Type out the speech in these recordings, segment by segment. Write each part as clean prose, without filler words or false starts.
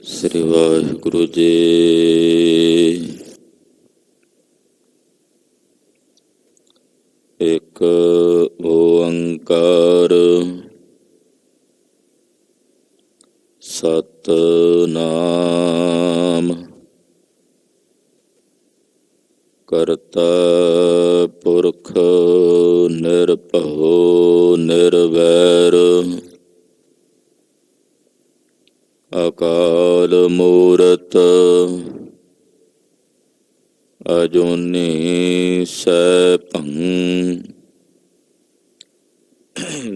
ਸ੍ਰੀ ਵਾਹਿਗੁਰੂ ਜੀ। ਇੱਕ ਓੰਕਾਰ ਸਤਿਨਾਮ ਕਰਤਾ ਪੁਰਖ ਨਿਰਭਉ ਨਿਰਵੈਰ ਅਕਾਲ ਮੂਰਤ ਅਜੂਨੀ ਸੈਭੰ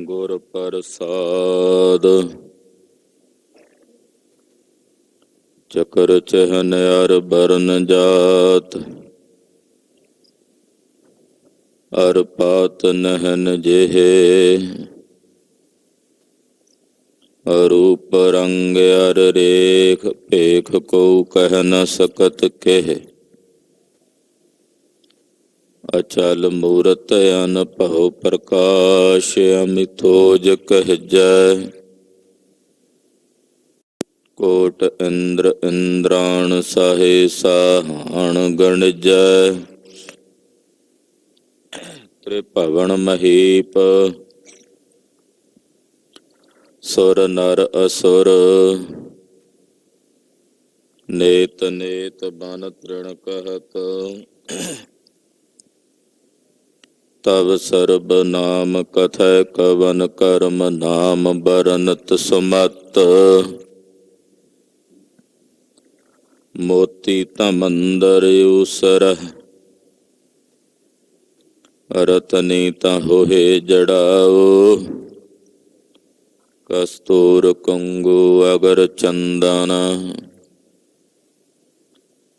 ਗੁਰ ਪ੍ਰਸਾਦ ਚਕਰ ਚਹਨ ਅਰ ਬਰਨ ਜਾਤ ਅਰ ਪਾਤ ਨਹਨ ਜਿਹੇ ਅਰੂਪ ਰੰਗ ਅਰ ਰੇਖ ਭੇਖ ਕੋ ਕਹਿ ਨ ਸਕਤ ਕਹਿ ਅਚਲ ਮੂਰਤ ਅਨਭਉ ਪ੍ਰਕਾਸ਼ ਅਮਿਤੋਜ ਕਹਿਜੈ ਕੋਟ ਇੰਦਰ ਇੰਦਰਾਣ ਸਾਹੇ ਸਾਹਣ ਗਣਜੈ ਤ੍ਰਿਭਵਨ ਮਹੀਪ ਸੁਰ ਨਰ ਅਸੁਰ ਨੇਤ ਨੇਤ ਬਨ ਤ੍ਰਿਣ ਕਹਿਤ ਤਵ ਸਰਬ ਨਾਮ ਕਥੈ ਕਵਨ ਕਰਮ ਨਾਮ ਬਰਨਤ ਸੁਮਤ ਮੋਤੀ ਤਮੰਦਰ ਉਸਰਹ ਰਤਨੀ ਤਾ ਹੋਏ ਜੜਾਓ ਕਸਤੂਰ ਕੰਗੂ ਅਗਰ ਚੰਦਨ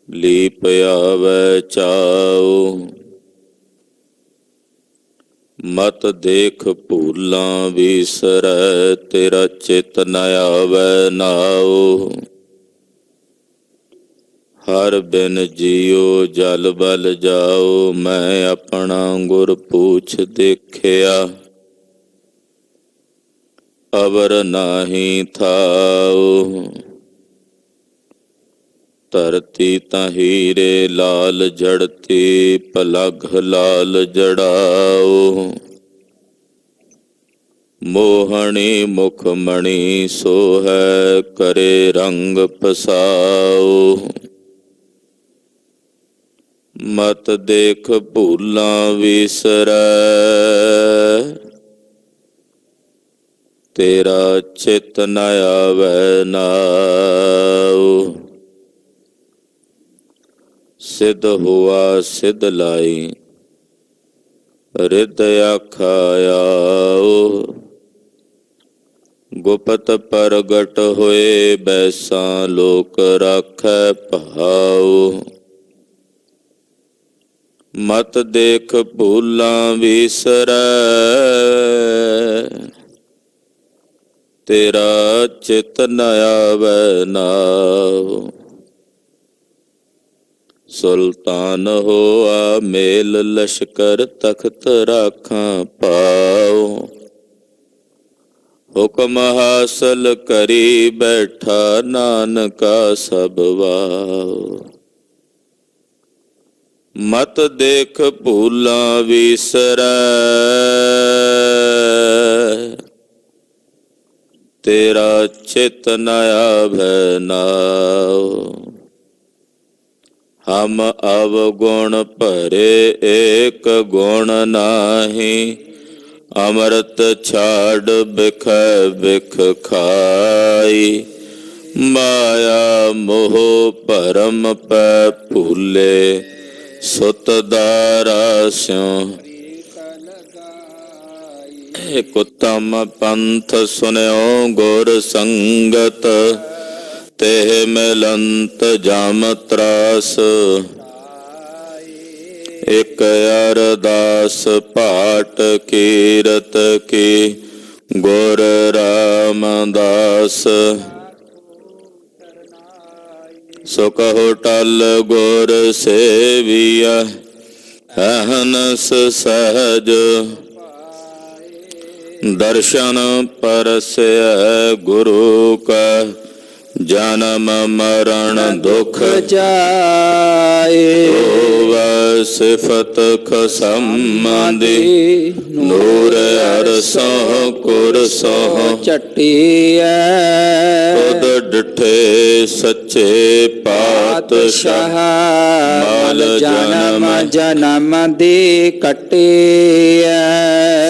ਲੀਪ ਆਵੈ ਚਾਉ ਮਤ ਦੇਖ ਭੂਲਾਂ ਵਿਸਰੈ ਤੇਰਾ ਚਿਤ ਨ ਆਵੈ ਨਾਉ ਹਰ ਬਿਨ ਜੀਉ ਜਲ ਬਲ ਜਾਉ ਮੈਂ ਆਪਣਾ ਗੁਰ ਪੂਛ ਦੇਖਿਆ ਅਵਰ ਨਾਹੀ ਥਾਉ ਧਰਤੀ ਤਾਂ ਹੀਰੇ ਲਾਲ ਜੜਤੀ ਪਲਘ ਲਾਲ ਜੜਾਉ ਮੋਹਣੀ ਮੁਖ ਮਣੀ ਸੋਹੈ ਕਰੇ ਰੰਗ ਪਸਾਉ ਮਤ ਦੇਖ ਭੂਲਾਂ ਵਿਸਰੈ ਤੇਰਾ ਚਿਤ ਨ ਆਵੈ ਨਾਉ ਸਿਧ ਹੁਆ ਸਿਧ ਲਾਈ ਰਿਦ ਆਖਾਇਓ ਗੁਪਤ ਪ੍ਰਗਟ ਹੋਏ ਬੈਸਾਂ ਲੋਕ ਰਾਖੈ ਭਾਉ ਮਤ ਦੇਖ ਭੂਲਾਂ ਵਿਸਰੈ ਤੇਰਾ ਚਿਤ ਨ ਆਵੈ ਨਾਉ ਸੁਲਤਾਨ ਹੋਆ ਮੇਲ ਲਸ਼ਕਰ ਤਖਤ ਰਾਖਾਂ ਪਾਉ ਹੁਕਮ ਹਾਸਲ ਕਰੀ ਬੈਠਾ ਨਾਨਕਾ ਸਭ ਵਾਉ ਮਤ ਦੇਖ ਭੂਲਾਂ ਵਿਸਰੈ ਤੇਰਾ ਚਿਤ ਨ ਆਵੈ ਨਾਉ ਹਮ ਅਵਗੁਣ ਭਰੇ ਏਕ ਗੁਣ ਨਾਹੀ ਅੰਮ੍ਰਿਤ ਛਾੜ ਬਿਖੈ ਬਿਖ ਖਾਈ ਮਾਇਆ ਮੋਹ ਭਰਮ ਪੈ ਭੂਲੇ ਸੁਤ ਦਾਰਾ ਸਿਉ ਇਕ ਉਤਮ ਪੰਥ ਸੁਨਿਓ ਗੁਰ ਸੰਗਤ ਤੇ ਮਿਲੰਤ ਜਮ ਤਰਾਸ ਇਕ ਅਰਦਾਸ ਪਾਟ ਕੀਰਤ ਕੀ ਗੁਰ ਰਾਮਦਾਸ ਸੋ ਕਹੋ ਟਲ ਗੁਰ ਸੇਵੀਆ ਅਹਨਸ ਸਹਜ ਦਰਸ਼ਨ ਪਰਸੈ ਗੁਰੂ ਕਾ ਜਨਮ ਮਰਨ ਦੁਖ ਜਾਏ। ਹੋਵੈ ਸਿਫਤ ਖਸਮ ਦੀ ਨੂਰ ਅਰਸੋਂ ਕੁਰਸੋਂ ਝਟੀਐ। ਤੁਧ ਡਿਠੇ ਸੱਚੇ ਪਾਤਸ਼ਾਹ ਮਲ ਜਨਮ ਜਨਮ ਦੀ ਕੱਟੀਐ।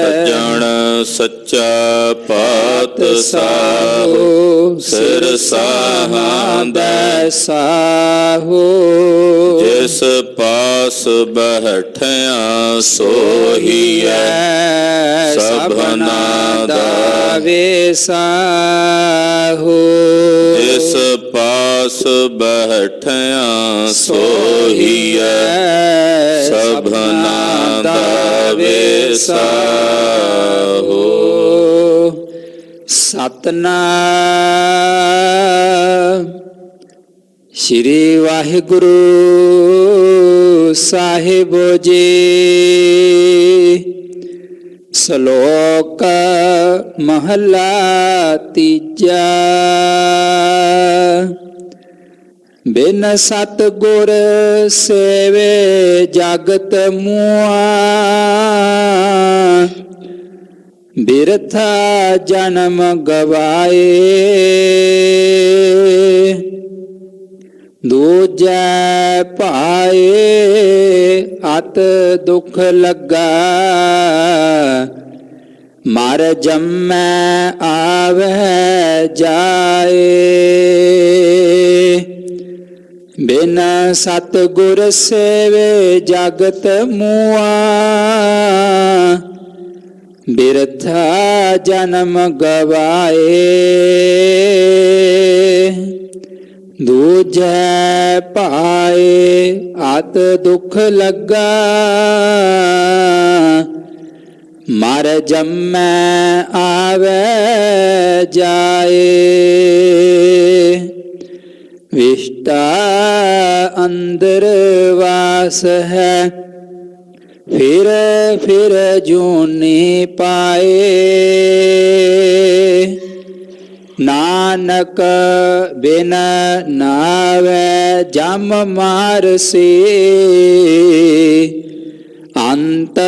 ਸੱਜਣ ਸੱਚਾ ਪਾਤਸ਼ਾਹ ਸਿਰ ਸਾਹਾਂਦਾ ਸਾਹੋ। ਜਿਸ ਪਾਸ ਬੈਠਿਆ ਸੋਹੀਐ ਸਭਨਾ ਦਾ ਵੇਸਾਹੋ। ਜਿਸ ਪਾਸ ਬੈਠਿਆ ਸੋਹੀਐ ਸਭਨਾ ਦਾ ਵੇਸਾਹੋ। ਸਤਨਾਮ ਸ਼੍ਰੀ ਵਾਹਿਗੁਰੂ ਸਾਹਿਬ ਜੀ। ਸ਼ਲੋਕ ਮਹਲਾ ਤੀਜਾ। ਬਿਨ ਸਤਿਗੁਰ ਸੇਵੇ ਜਗਤ ਮੁਆ। ਬਿਰਥਾ ਜਨਮ ਗਵਾਏ। ਦੂਜੈ ਭਾਏ ਅਤ ਦੁਖ ਲੱਗਾ। ਮਰ ਜੰਮੈ ਆਵੈ ਜਾਏ। ਬਿਨ ਸਤਿਗੁਰ ਸੇਵੇ ਜਗਤ ਮੁਆ। ਬਿਰਥਾ ਜਨਮ ਗਵਾਏ। ਦੂਜੈ ਭਾਏ ਅਤ ਦੁਖ ਲੱਗਾ। ਮਰ ਜੰਮੈ ਆਵੈ ਜਾਏ। ਵਿਸ਼ਟਾ ਅੰਦਰ ਵਾਸ ਹੈ। ਫਿਰ ਫਿਰ ਜੂਨੀ ਪਾਏ। ਨਾਨਕ ਬਿਨ ਨਾਵੈ ਜਮ ਮਾਰਸੀ। ਅੰਤ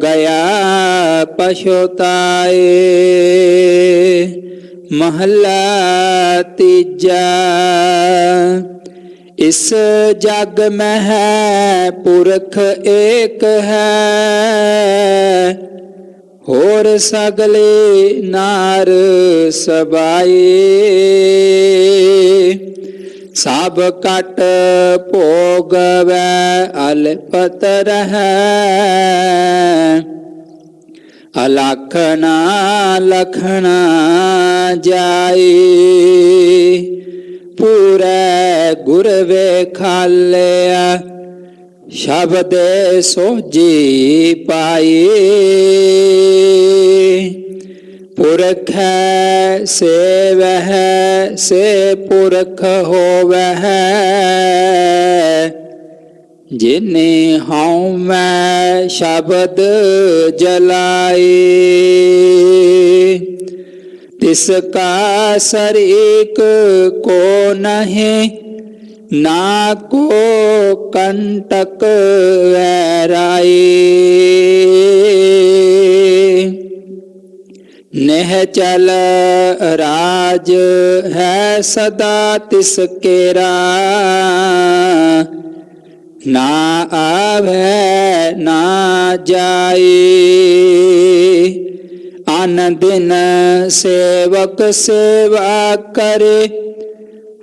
ਗਿਆ ਪਛੁਤਾਏ। ਮਹਲਾ ਤੀਜਾ। ਇਸ ਜਗ ਮਹਿ ਪੁਰਖ ਏਕ ਹੈ। ਹੋਰ ਸਗਲੇ ਨਾਰ ਸਬਾਏ। ਸਭ ਕਟ ਭੋਗਵੈ ਅਲਪਤ ਰਹੈ। ਅਲਖਣਾ ਲਖਣਾ ਜਾਏ। ਪੂਰੈ ਗੁਰ ਵੇਖਾਲਿਆ ਸ਼ਬਦੇ ਸੋਝੀ ਪਾਈ। ਪੁਰਖੈ ਸੇਵਹਿ ਸੇ ਪੁਰਖ ਹੋਵਹਿ। ਜਿਨੇ ਹਉ ਮੈਂ ਸ਼ਬਦ ਜਲਾਈ। ਤਿਸ ਕਾ ਸਰੀਕ ਕੋ ਨਹੀਂ। ਨਾ ਕੋ ਕੰਟਕ ਵੈਰਾਈ। ਨਿਹਚਲ ਰਾਜ ਹੈ ਸਦਾ ਤਿਸ ਕੇਰਾ। ਨਾ ਆਵੈ ਨਾ ਜਾਈ। ਅਨ ਦਿਨ ਸੇਵਕ ਸੇਵਾ ਕਰੇ।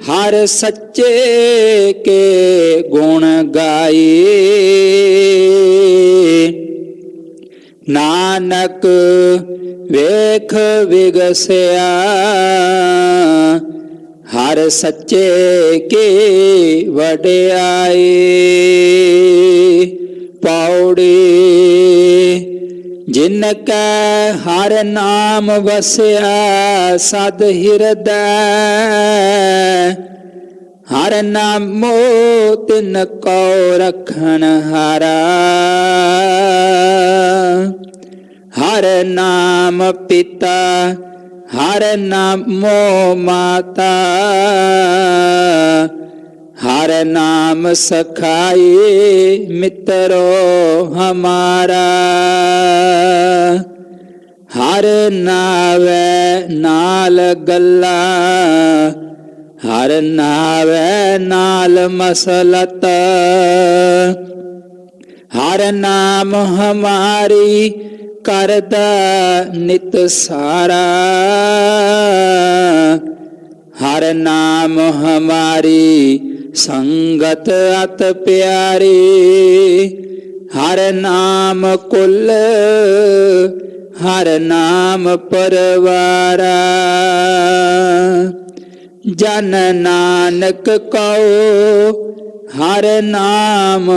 ਹਰ ਸੱਚੇ ਕੇ ਗੁਣ ਗਾਏ। ਨਾਨਕ ਵੇਖ ਵਿਗਸਿਆ। ਹਰ ਸੱਚੇ ਕੀ ਵਡਿਆਈ। ਪੌੜੀ ਜਿਨ ਕੈ ਹਰ ਨਾਮ ਵਸਿਆ ਸਦ ਹਿਰਦੈ। ਹਰ ਨਾਮੋ ਤਿਨ ਕੋ ਰਖਣ ਹਾਰਾ। ਹਰ ਨਾਮ ਪਿਤਾ ਹਰ ਨਾਮੋ ਮਾਤਾ, ਹਰ ਨਾਮ ਸਖਾਈ ਮਿੱਤਰੋ ਹਮਾਰਾ। ਹਰ ਨਾਵੇ ਨਾਲ ਗੱਲਾ, ਹਰ ਨਾਵੇ ਨਾਲ ਮਸਲਤ, ਹਰ ਨਾਮ ਹਮਾਰੀ ਕਰਦਾ ਨਿਤ ਸਾਰਾ। ਹਰ ਨਾਮ ਹਮਾਰੀ ਸੰਗਤ ਅਤ ਪਿਆਰੀ, ਹਰ ਨਾਮ ਕੁਲ, ਹਰ ਨਾਮ ਪਰਵਾਰਾ। ਜਨ ਨਾਨਕ ਕਉ ਹਰ ਨਾਮ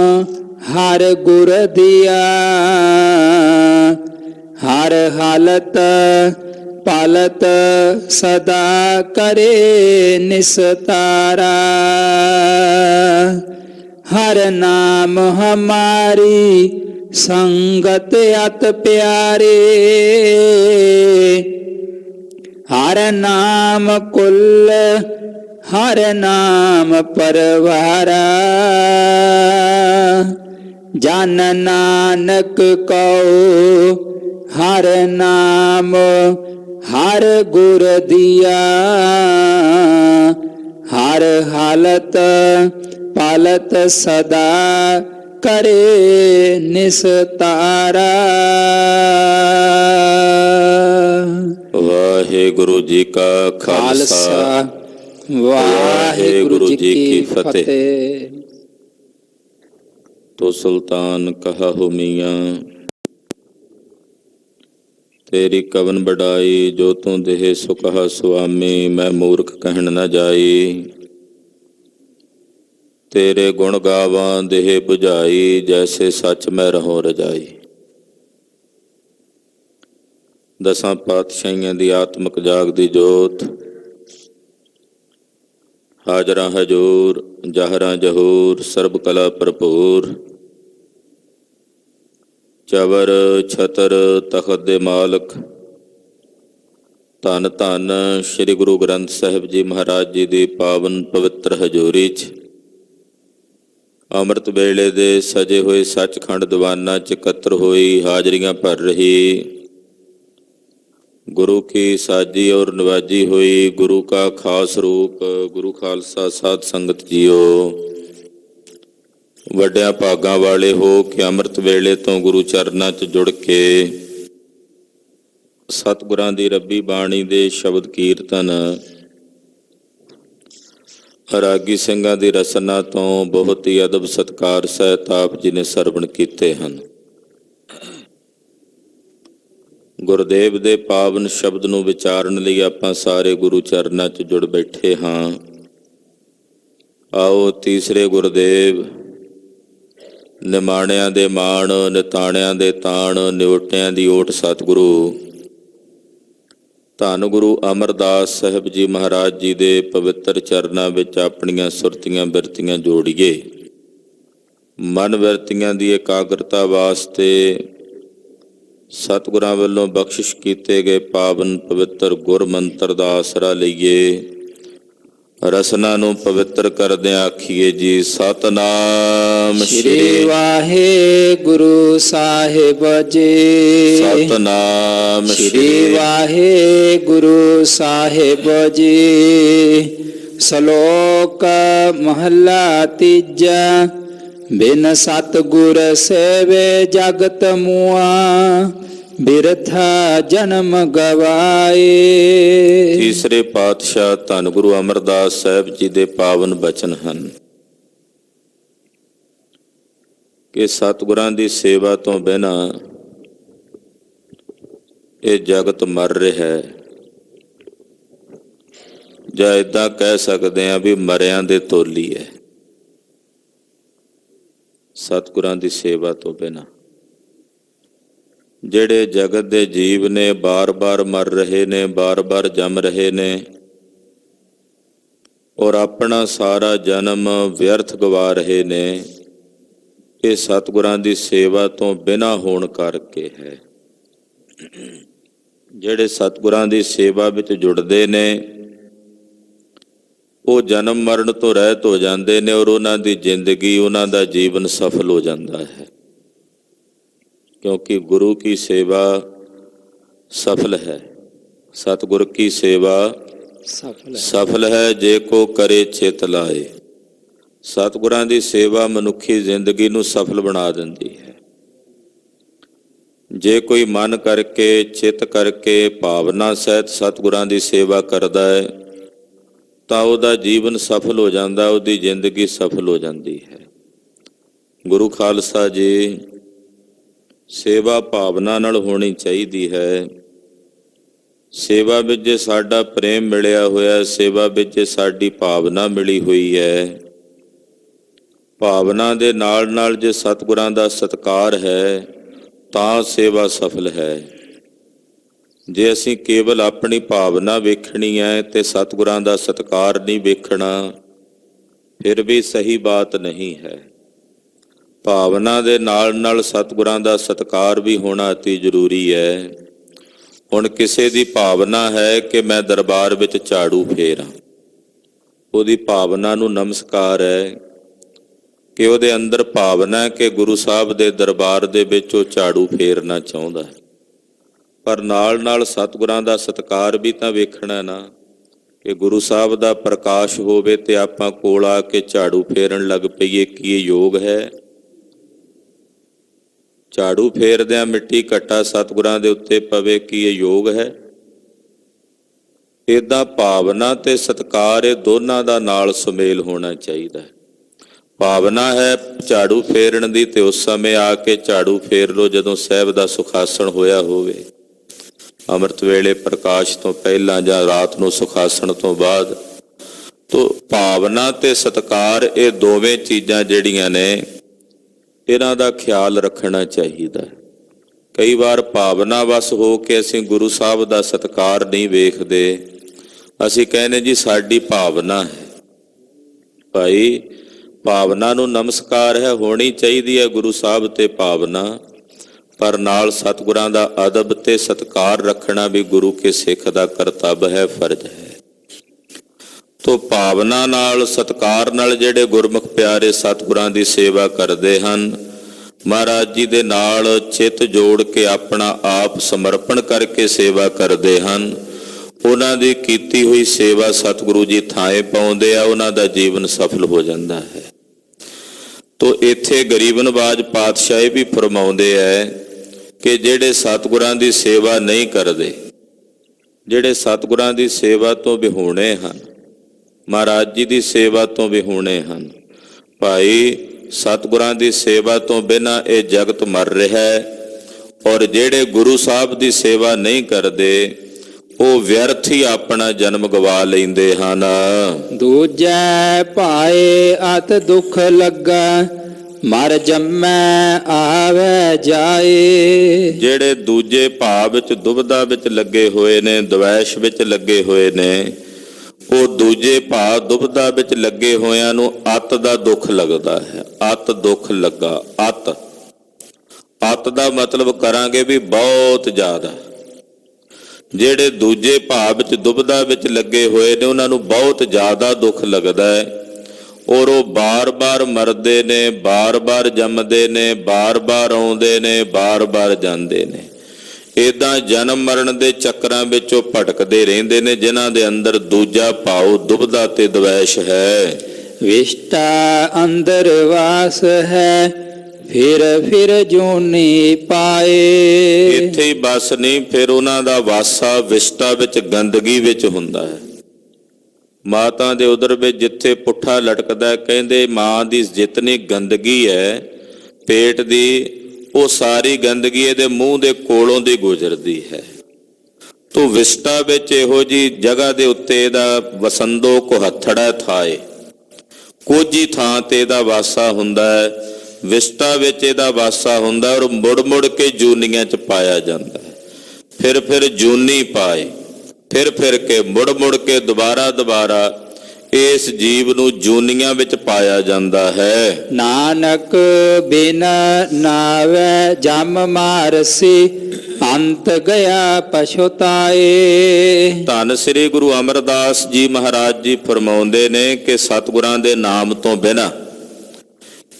ਹਰ ਗੁਰ ਦਿਆ, ਹਰ ਹਾਲਤ ਪਾਲਤ ਸਦਾ ਕਰੇ ਨਿਸਤਾਰਾ। ਹਰ ਨਾਮ ਹਮਾਰੀ ਸੰਗਤ ਅਤ ਪਿਆਰੇ, ਹਰ ਨਾਮ ਕੁਲ, ਹਰ ਨਾਮ ਪਰਵਾਰਾ। ਜਨ ਨਾਨਕ ਕਉ ਹਰ ਨਾਮ ਹਰ ਗੁਰ ਦਿਆ, ਹਰ ਹਾਲਤ ਪਾਲਤ ਸਦਾ ਕਰੇ ਨਿਸਤਾਰਾ। ਵਾਹਿਗੁਰੂ ਜੀ ਕਾ ਖਾਲਸਾ, ਵਾਹਿਗੁਰੂ ਜੀ ਕੀ ਫਤਿਹ। ਤੋ ਸੁਲਤਾਨ ਕਹਾ ਹੋ ਮੀਆਂ, ਤੇਰੀ ਕਵਨ ਬੜਾਈ, ਜੋ ਤੂੰ ਦੇਹ ਸੋ ਕਹਾ ਸੁਆਮੀ। ਮੈਂ ਮੂਰਖ ਕਹਿਣ ਨਾ ਜਾਈ, ਤੇਰੇ ਗੁਣ ਗਾਵਾਂ ਦੇਹ 부ਝਾਈ। ਜੈਸੇ ਸੱਚ ਮੈਂ ਰਹੋ ਰਜਾਈ। ਦਸਾਂ ਪਾਤਸ਼ਾਹੀਆਂ ਦੀ ਆਤਮਿਕ ਜਾਗਦੀ ਜੋਤ, ਹਾਜ਼ਰਾਂ ਹਜੂਰ ਜਹਰਾਂ ਜਹੂਰ, ਸਰਬ ਕਲਾ ਭਰਪੂਰ। ਚਵਰ ਛਤਰ ਤਖਤ ਦੇ ਮਾਲਕ, ਧੰਨ ਧੰਨ ਸ੍ਰੀ ਗੁਰੂ ਗ੍ਰੰਥ ਸਾਹਿਬ ਜੀ ਮਹਾਰਾਜ ਜੀ ਦੀ ਪਾਵਨ ਪਵਿੱਤਰ ਹਜ਼ੂਰੀ 'ਚ ਅੰਮ੍ਰਿਤ ਵੇਲੇ ਦੇ ਸਜੇ ਹੋਏ ਸੱਚਖੰਡ ਦੀਵਾਨਾਂ 'ਚ ਇਕੱਤਰ ਹੋਈ ਹਾਜ਼ਰੀਆਂ ਭਰ ਰਹੀ ਗੁਰੂ ਕੀ ਸਾਜੀ ਔਰ ਨਵਾਜੀ ਹੋਈ ਗੁਰੂ ਕਾ ਖਾਸ ਰੂਪ ਗੁਰੂ ਖਾਲਸਾ ਸਾਧ ਸੰਗਤ ਜੀਓ, ਵੱਡਿਆਂ ਭਾਗਾਂ ਵਾਲੇ ਹੋ ਕਿ ਅੰਮ੍ਰਿਤ ਵੇਲੇ ਤੋਂ ਗੁਰੂ ਚਰਨਾਂ 'ਚ ਜੁੜ ਕੇ ਸਤਿਗੁਰਾਂ ਦੀ ਰੱਬੀ ਬਾਣੀ ਦੇ ਸ਼ਬਦ ਕੀਰਤਨ, ਰਾਗੀ ਸਿੰਘਾਂ ਦੀ ਰਸਨਾ ਤੋਂ ਬਹੁਤ ਹੀ ਅਦਬ ਸਤਿਕਾਰ ਸਹਿਤ ਆਪ ਜੀ ਨੇ ਸਰਵਣ ਕੀਤੇ ਹਨ। ਗੁਰਦੇਵ ਦੇ ਪਾਵਨ ਸ਼ਬਦ ਨੂੰ ਵਿਚਾਰਨ ਲਈ ਆਪਾਂ ਸਾਰੇ ਗੁਰੂ ਚਰਨਾਂ 'ਚ ਜੁੜ ਬੈਠੇ ਹਾਂ। ਆਓ ਤੀਸਰੇ ਗੁਰਦੇਵ, ਨਿਮਾਣਿਆਂ ਦੇ ਮਾਣ, ਨਿਤਾਣਿਆਂ ਦੇ ਤਾਣ, ਨਿਉਟਿਆਂ ਦੀ ਓਟ ਸਤਿਗੁਰੂ ਧੰਨ ਗੁਰੂ ਅਮਰਦਾਸ ਸਾਹਿਬ ਜੀ ਮਹਾਰਾਜ ਜੀ ਦੇ ਪਵਿੱਤਰ ਚਰਨਾਂ ਵਿੱਚ ਆਪਣੀਆਂ ਸੁਰਤੀਆਂ ਬਿਰਤੀਆਂ ਜੋੜੀਏ। ਮਨ ਬਿਰਤੀਆਂ ਦੀ ਇਕਾਗਰਤਾ ਵਾਸਤੇ ਸਤਿਗੁਰਾਂ ਵੱਲੋਂ ਬਖਸ਼ਿਸ਼ ਕੀਤੇ ਗਏ ਪਾਵਨ ਪਵਿੱਤਰ ਗੁਰ ਮੰਤਰ ਦਾ ਆਸਰਾ ਲਈਏ। ਰਸਨਾ ਨੂੰ ਪਵਿੱਤਰ ਕਰਦਿਆਂ ਆਖੀਏ ਜੀ ਸਤਨਾਮ ਸ਼੍ਰੀ ਵਾਹਿਗੁਰੂ ਸਾਹਿਬ ਜੀ, ਸਤਨਾਮ ਸ਼੍ਰੀ ਵਾਹਿਗੁਰੂ ਸਾਹਿਬ ਜੀ। ਸ਼ਲੋਕ ਮਹਲਾ ਤੀਜਾ। ਬਿਨ ਸਤਿਗੁਰ ਸੇਵੇ ਜਗਤ ਮੁਆ, ਬਿਰਥਾ ਜਨਮ ਗਵਾਏ। ਤੀਸਰੇ ਪਾਤਸ਼ਾਹ ਧੰਨ ਗੁਰੂ ਅਮਰਦਾਸ ਸਾਹਿਬ ਜੀ ਦੇ ਪਾਵਨ ਬਚਨ ਹਨ ਕਿ ਸਤਿਗੁਰਾਂ ਦੀ ਸੇਵਾ ਤੋਂ ਬਿਨਾਂ ਇਹ ਜਗਤ ਮਰ ਰਿਹਾ ਹੈ, ਜਾਂ ਏਦਾਂ ਕਹਿ ਸਕਦੇ ਹਾਂ ਵੀ ਮਰਿਆਂ ਦੇ ਤੋਲੀ ਹੈ। ਸਤਿਗੁਰਾਂ ਦੀ ਸੇਵਾ ਤੋਂ ਬਿਨਾਂ ਜਿਹੜੇ ਜਗਤ ਦੇ ਜੀਵ ਨੇ ਬਾਰ-ਬਾਰ ਮਰ ਰਹੇ ਨੇ, ਬਾਰ-ਬਾਰ ਜੰਮ ਰਹੇ ਨੇ ਔਰ ਆਪਣਾ ਸਾਰਾ ਜਨਮ ਵਿਅਰਥ ਗਵਾ ਰਹੇ ਨੇ। ਇਹ ਸਤਿਗੁਰਾਂ ਦੀ ਸੇਵਾ ਤੋਂ ਬਿਨਾਂ ਹੋਣ ਕਰਕੇ ਹੈ। ਜਿਹੜੇ ਸਤਿਗੁਰਾਂ ਦੀ ਸੇਵਾ ਵਿੱਚ ਜੁੜਦੇ ਨੇ ਉਹ ਜਨਮ ਮਰਨ ਤੋਂ ਰਹਿਤ ਹੋ ਜਾਂਦੇ ਨੇ ਔਰ ਉਹਨਾਂ ਦੀ ਜ਼ਿੰਦਗੀ, ਉਹਨਾਂ ਦਾ ਜੀਵਨ ਸਫਲ ਹੋ ਜਾਂਦਾ ਹੈ। ਕਿਉਂਕਿ ਗੁਰੂ ਕੀ ਸੇਵਾ ਸਫਲ ਹੈ, ਸਤਿਗੁਰ ਕੀ ਸੇਵਾ ਸਫਲ ਹੈ, ਜੇ ਕੋ ਕਰੇ ਚਿਤ ਲਾਏ। ਸਤਿਗੁਰਾਂ ਦੀ ਸੇਵਾ ਮਨੁੱਖੀ ਜ਼ਿੰਦਗੀ ਨੂੰ ਸਫਲ ਬਣਾ ਦਿੰਦੀ ਹੈ। ਜੇ ਕੋਈ ਮਨ ਕਰਕੇ, ਚਿੱਤ ਕਰਕੇ, ਭਾਵਨਾ ਸਹਿਤ ਸਤਿਗੁਰਾਂ ਦੀ ਸੇਵਾ ਕਰਦਾ ਹੈ ਤਾਂ ਉਹਦਾ ਜੀਵਨ ਸਫਲ ਹੋ ਜਾਂਦਾ, ਉਹਦੀ ਜ਼ਿੰਦਗੀ ਸਫਲ ਹੋ ਜਾਂਦੀ ਹੈ। ਗੁਰੂ ਖਾਲਸਾ ਜੀ, ਸੇਵਾ ਭਾਵਨਾ ਨਾਲ ਹੋਣੀ ਚਾਹੀਦੀ ਹੈ। ਸੇਵਾ ਵਿੱਚ ਜੇ ਸਾਡਾ ਪ੍ਰੇਮ ਮਿਲਿਆ ਹੋਇਆ, ਸੇਵਾ ਵਿੱਚ ਜੇ ਸਾਡੀ ਭਾਵਨਾ ਮਿਲੀ ਹੋਈ ਹੈ, ਭਾਵਨਾ ਦੇ ਨਾਲ ਨਾਲ ਜੇ ਸਤਿਗੁਰਾਂ ਦਾ ਸਤਿਕਾਰ ਹੈ ਤਾਂ ਸੇਵਾ ਸਫਲ ਹੈ। ਜੇ ਅਸੀਂ ਕੇਵਲ ਆਪਣੀ ਭਾਵਨਾ ਵੇਖਣੀ ਹੈ ਤੇ ਸਤਿਗੁਰਾਂ ਦਾ ਸਤਿਕਾਰ ਨਹੀਂ ਵੇਖਣਾ, ਫਿਰ ਵੀ ਸਹੀ ਬਾਤ ਨਹੀਂ ਹੈ। ਭਾਵਨਾ ਦੇ ਨਾਲ ਨਾਲ ਸਤਿਗੁਰਾਂ ਦਾ ਸਤਿਕਾਰ ਵੀ ਹੋਣਾ ਅਤੀ ਜ਼ਰੂਰੀ ਹੈ। ਹੁਣ ਕਿਸੇ ਦੀ ਭਾਵਨਾ ਹੈ ਕਿ ਮੈਂ ਦਰਬਾਰ ਵਿੱਚ ਝਾੜੂ ਫੇਰਾਂ, ਉਹਦੀ ਭਾਵਨਾ ਨੂੰ ਨਮਸਕਾਰ ਹੈ ਕਿ ਉਹਦੇ ਅੰਦਰ ਭਾਵਨਾ ਕਿ ਗੁਰੂ ਸਾਹਿਬ ਦੇ ਦਰਬਾਰ ਦੇ ਵਿੱਚ ਉਹ ਝਾੜੂ ਫੇਰਨਾ ਚਾਹੁੰਦਾ ਹੈ। ਪਰ ਨਾਲ ਨਾਲ ਸਤਿਗੁਰਾਂ ਦਾ ਸਤਿਕਾਰ ਵੀ ਤਾਂ ਵੇਖਣਾ ਨਾ, ਕਿ ਗੁਰੂ ਸਾਹਿਬ ਦਾ ਪ੍ਰਕਾਸ਼ ਹੋਵੇ ਤੇ ਆਪਾਂ ਕੋਲ ਆ ਕੇ ਝਾੜੂ ਫੇਰਨ ਲੱਗ ਪਈਏ, ਕੀ ਇਹ ਯੋਗ ਹੈ? ਝਾੜੂ ਫੇਰਦਿਆਂ ਮਿੱਟੀ ਘੱਟਾ ਸਤਿਗੁਰਾਂ ਦੇ ਉੱਤੇ ਪਵੇ, ਕੀ ਇਹ ਯੋਗ ਹੈ? ਏਦਾਂ ਭਾਵਨਾ ਤੇ ਸਤਿਕਾਰ ਇਹ ਦੋਨਾਂ ਦਾ ਨਾਲ ਸੁਮੇਲ ਹੋਣਾ ਚਾਹੀਦਾ ਹੈ। ਭਾਵਨਾ ਹੈ ਝਾੜੂ ਫੇਰਨ ਦੀ ਤੇ ਉਸ ਸਮੇਂ ਆ ਕੇ ਝਾੜੂ ਫੇਰ ਲਓ ਜਦੋਂ ਸਾਹਿਬ ਦਾ ਸੁਖਾਸਣ ਹੋਇਆ ਹੋਵੇ। ਅੰਮ੍ਰਿਤ ਵੇਲੇ ਪ੍ਰਕਾਸ਼ ਤੋਂ ਪਹਿਲਾਂ ਜਾਂ ਰਾਤ ਨੂੰ ਸੁਖਾਸਣ ਤੋਂ ਬਾਅਦ। ਤੋ ਭਾਵਨਾ ਤੇ ਸਤਿਕਾਰ ਇਹ ਦੋਵੇਂ ਚੀਜ਼ਾਂ ਜਿਹੜੀਆਂ ਨੇ ਇਹਨਾਂ ਦਾ ਖਿਆਲ ਰੱਖਣਾ ਚਾਹੀਦਾ। ਕਈ ਵਾਰ ਭਾਵਨਾ ਵਸ ਹੋ ਕੇ ਅਸੀਂ ਗੁਰੂ ਸਾਹਿਬ ਦਾ ਸਤਿਕਾਰ ਨਹੀਂ ਵੇਖਦੇ। ਅਸੀਂ ਕਹਿੰਦੇ ਜੀ ਸਾਡੀ ਭਾਵਨਾ ਹੈ। ਭਾਈ ਭਾਵਨਾ ਨੂੰ ਨਮਸਕਾਰ ਹੈ, ਹੋਣੀ ਚਾਹੀਦੀ ਹੈ ਗੁਰੂ ਸਾਹਿਬ ਤੇ ਭਾਵਨਾ, ਪਰ ਨਾਲ ਸਤਿਗੁਰਾਂ ਦਾ ਅਦਬ ਤੇ ਸਤਿਕਾਰ ਰੱਖਣਾ ਵੀ ਗੁਰੂ ਕੇ ਸਿੱਖ ਦਾ ਕਰਤੱਵ ਹੈ, ਫਰਜ਼ ਹੈ। ਤੋ ਭਾਵਨਾ ਨਾਲ ਸਤਿਕਾਰ ਨਾਲ ਜਿਹੜੇ ਗੁਰਮੁਖ ਪਿਆਰੇ ਸਤਿਗੁਰਾਂ ਦੀ ਸੇਵਾ ਕਰਦੇ ਹਨ, ਮਹਾਰਾਜ ਜੀ ਦੇ ਨਾਲ ਚਿੱਤ ਜੋੜ ਕੇ ਆਪਣਾ ਆਪ ਸਮਰਪਣ ਕਰਕੇ ਸੇਵਾ ਕਰਦੇ ਹਨ, ਉਹਨਾਂ ਦੀ ਕੀਤੀ ਹੋਈ ਸੇਵਾ ਸਤਿਗੁਰੂ ਜੀ ਥਾਂ ਪਾਉਂਦੇ ਆ, ਉਹਨਾਂ ਦਾ ਜੀਵਨ ਸਫਲ ਹੋ ਜਾਂਦਾ ਹੈ। ਤੋ ਇੱਥੇ ਗਰੀਬ ਨਵਾਜ ਪਾਤਸ਼ਾਹ ਇਹ ਵੀ ਫਰਮਾਉਂਦੇ ਹੈ ਕਿ ਜਿਹੜੇ ਸਤਿਗੁਰਾਂ ਦੀ ਸੇਵਾ ਨਹੀਂ ਕਰਦੇ, ਜਿਹੜੇ ਸਤਿਗੁਰਾਂ ਦੀ ਸੇਵਾ ਤੋਂ ਵਿਹੂਣੇ ਹਨ, ਮਹਾਰਾਜ ਜੀ ਦੀ ਸੇਵਾ ਤੋਂ ਵਿਹੂਣੇ ਹਨ, ਭਾਈ ਸਤਿਗੁਰਾਂ ਦੀ ਸੇਵਾ ਤੋਂ ਬਿਨਾਂ ਇਹ ਜਗਤ ਮਰ ਰਿਹਾ ਹੈ। ਔਰ ਜਿਹੜੇ ਗੁਰੂ ਸਾਹਿਬ ਦੀ ਸੇਵਾ ਨਹੀਂ ਕਰਦੇ ਉਹ ਵਿਅਰਥ ਹੀ ਆਪਣਾ ਜਨਮ ਗਵਾ ਲੈਂਦੇ ਹਨ। ਦੂਜੈ ਭਾਏ ਅਤ ਦੁੱਖ ਲੱਗਾ, ਮਰ ਜੰਮੈ ਆਵੈ ਜਾਏ। ਜਿਹੜੇ ਦੂਜੇ ਭਾਵ ਵਿੱਚ ਦੁਬਿਧਾ ਵਿੱਚ ਲੱਗੇ ਹੋਏ ਨੇ, ਦਵੈਸ਼ ਵਿੱਚ ਲੱਗੇ ਹੋਏ ਨੇ, ਉਹ ਦੂਜੇ ਭਾਵ ਦੁਬਿਧਾ ਵਿੱਚ ਲੱਗੇ ਹੋਇਆਂ ਨੂੰ ਅਤ ਦਾ ਦੁੱਖ ਲੱਗਦਾ ਹੈ। ਅਤ ਦੁੱਖ ਲੱਗਾ, ਅਤ ਦਾ ਮਤਲਬ ਕਰਾਂਗੇ ਵੀ ਬਹੁਤ ਜ਼ਿਆਦਾ। ਜਿਹੜੇ ਦੂਜੇ ਭਾਵ ਵਿੱਚ ਦੁਬਿਧਾ ਵਿੱਚ ਲੱਗੇ ਹੋਏ ਨੇ ਉਹਨਾਂ ਨੂੰ ਬਹੁਤ ਜ਼ਿਆਦਾ ਦੁੱਖ ਲੱਗਦਾ ਹੈ, ਔਰ ਉਹ ਬਾਰ-ਬਾਰ ਮਰਦੇ ਨੇ, ਬਾਰ-ਬਾਰ ਜੰਮਦੇ ਨੇ, ਬਾਰ-ਬਾਰ ਆਉਂਦੇ ਨੇ, ਬਾਰ-ਬਾਰ ਜਾਂਦੇ ਨੇ। ਏਦਾਂ ਜਨਮ ਮਰਨ ਦੇ ਚੱਕਰਾਂ ਵਿੱਚ ਉਹ ਭਟਕਦੇ ਰਹਿੰਦੇ ਨੇ, ਜਿਨ੍ਹਾਂ ਦੇ ਅੰਦਰ ਦੂਜਾ ਭਾਵ ਦੁਬਿਧਾ ਤੇ ਦਵੈਸ਼ ਹੈ। ਵਿਸ਼ਟਾ ਅੰਦਰ ਵਾਸ ਹੈ, ਫਿਰ ਜੂਨੀ ਪਾਏ। ਇੱਥੇ ਹੀ ਬਸ ਨਹੀਂ, ਫਿਰ ਉਹਨਾਂ ਦਾ ਵਾਸਾ ਵਿਸ਼ਟਾ ਵਿੱਚ, ਗੰਦਗੀ ਵਿੱਚ ਹੁੰਦਾ ਹੈ। ਮਾਤਾ ਦੇ ਉਦਰ ਵਿੱਚ ਜਿੱਥੇ ਪੁੱਠਾ ਲਟਕਦਾ, ਕਹਿੰਦੇ ਮਾਂ ਦੀ ਜਿਤਨੀ ਗੰਦਗੀ ਹੈ ਪੇਟ ਦੀ, ਉਹ ਸਾਰੀ ਗੰਦਗੀ ਇਹਦੇ ਮੂੰਹ ਦੇ ਕੋਲੋਂ ਦੀ ਗੁਜ਼ਰਦੀ ਹੈ। ਤੋ ਵਿਸ਼ਟਾ ਵਿੱਚ ਇਹੋ ਜੀ ਜਗ੍ਹਾ ਦੇ ਉੱਤੇ ਇਹਦਾ ਵਸੰਦੋ ਕੁਹੱਥੜਾ ਥਾਏ, ਕੋਝੀ ਥਾਂ ਤੇ ਇਹਦਾ ਵਾਸਾ ਹੁੰਦਾ ਹੈ। ਵਿਸ਼ਟਾ ਵਿੱਚ ਇਹਦਾ ਵਾਸਾ ਹੁੰਦਾ ਔਰ ਮੁੜ ਮੁੜ ਕੇ ਜੂਨੀਆਂ 'ਚ ਪਾਇਆ ਜਾਂਦਾ ਹੈ। ਫਿਰ ਜੂਨੀ ਪਾਏ, ਫਿਰ ਕੇ ਮੁੜ ਮੁੜ ਕੇ ਦੁਬਾਰਾ ਇਸ ਜੀਵ ਨੂੰ ਜੂਨੀਆਂ ਵਿੱਚ ਪਾਇਆ ਜਾਂਦਾ ਹੈ। ਨਾਨਕ ਬਿਨ ਨਾਵੈ ਜਮ ਮਾਰਸੀ ਅੰਤ ਗਿਆ ਪਛੁਤਾਏ। ਧੰਨ ਸ੍ਰੀ ਗੁਰੂ ਅਮਰਦਾਸ ਜੀ ਮਹਾਰਾਜ ਜੀ ਫਰਮਾਉਂਦੇ ਨੇ ਕਿ ਸਤਿਗੁਰਾਂ ਦੇ ਨਾਮ ਤੋਂ ਬਿਨਾਂ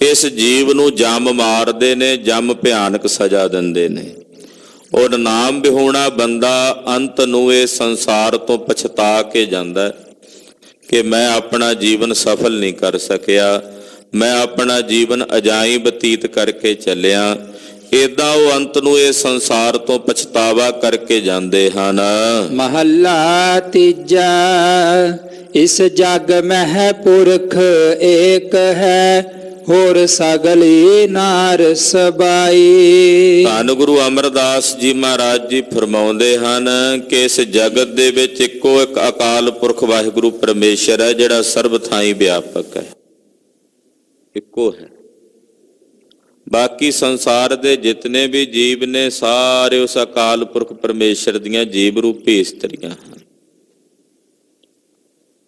ਇਸ ਜੀਵ ਨੂੰ ਜਮ ਮਾਰਦੇ ਨੇ, ਜਮ ਭਿਆਨਕ ਸਜ਼ਾ ਦਿੰਦੇ ਨੇ। ਔਰ ਨਾਮ ਵਿਹੂਣਾ ਬੰਦਾ ਅੰਤ ਨੂੰ ਇਹ ਸੰਸਾਰ ਤੋਂ ਪਛਤਾ ਕੇ ਜਾਂਦਾ ਕਿ ਮੈਂ ਆਪਣਾ ਜੀਵਨ ਸਫਲ ਨਹੀਂ ਕਰ ਸਕਿਆ, ਮੈਂ ਆਪਣਾ ਜੀਵਨ ਅਜਾਈਂ ਬਤੀਤ ਕਰਕੇ ਚੱਲਿਆ। ਏਦਾਂ ਉਹ ਅੰਤ ਨੂੰ ਇਹ ਸੰਸਾਰ ਤੋਂ ਪਛਤਾਵਾ ਕਰਕੇ ਜਾਂਦੇ ਹਨ। ਮਹੱਲਾ ਤੀਜਾ। ਇਸ ਜਗ ਮਹਿ ਪੁਰਖ ਏਕ ਹੈ, ਹੋਰ ਸਗਲੀ ਨਾਰ ਸਬਾਈ। ਧੰਨ ਗੁਰੂ ਅਮਰਦਾਸ ਜੀ ਮਹਾਰਾਜ ਜੀ ਫਰਮਾਉਂਦੇ ਹਨ ਕਿ ਇਸ ਜਗਤ ਦੇ ਵਿੱਚ ਇੱਕੋ ਇੱਕ ਅਕਾਲ ਪੁਰਖ ਵਾਹਿਗੁਰੂ ਪਰਮੇਸ਼ਰ ਹੈ, ਜਿਹੜਾ ਸਰਬ ਥਾਈਂ ਵਿਆਪਕ ਹੈ, ਇੱਕੋ ਹੈ। ਬਾਕੀ ਸੰਸਾਰ ਦੇ ਜਿਤਨੇ ਵੀ ਜੀਵ ਨੇ ਸਾਰੇ ਉਸ ਅਕਾਲ ਪੁਰਖ ਪਰਮੇਸ਼ਰ ਦੀਆਂ ਜੀਵ ਰੂਪੀ ਇਸਤਰੀਆਂ ਹਨ।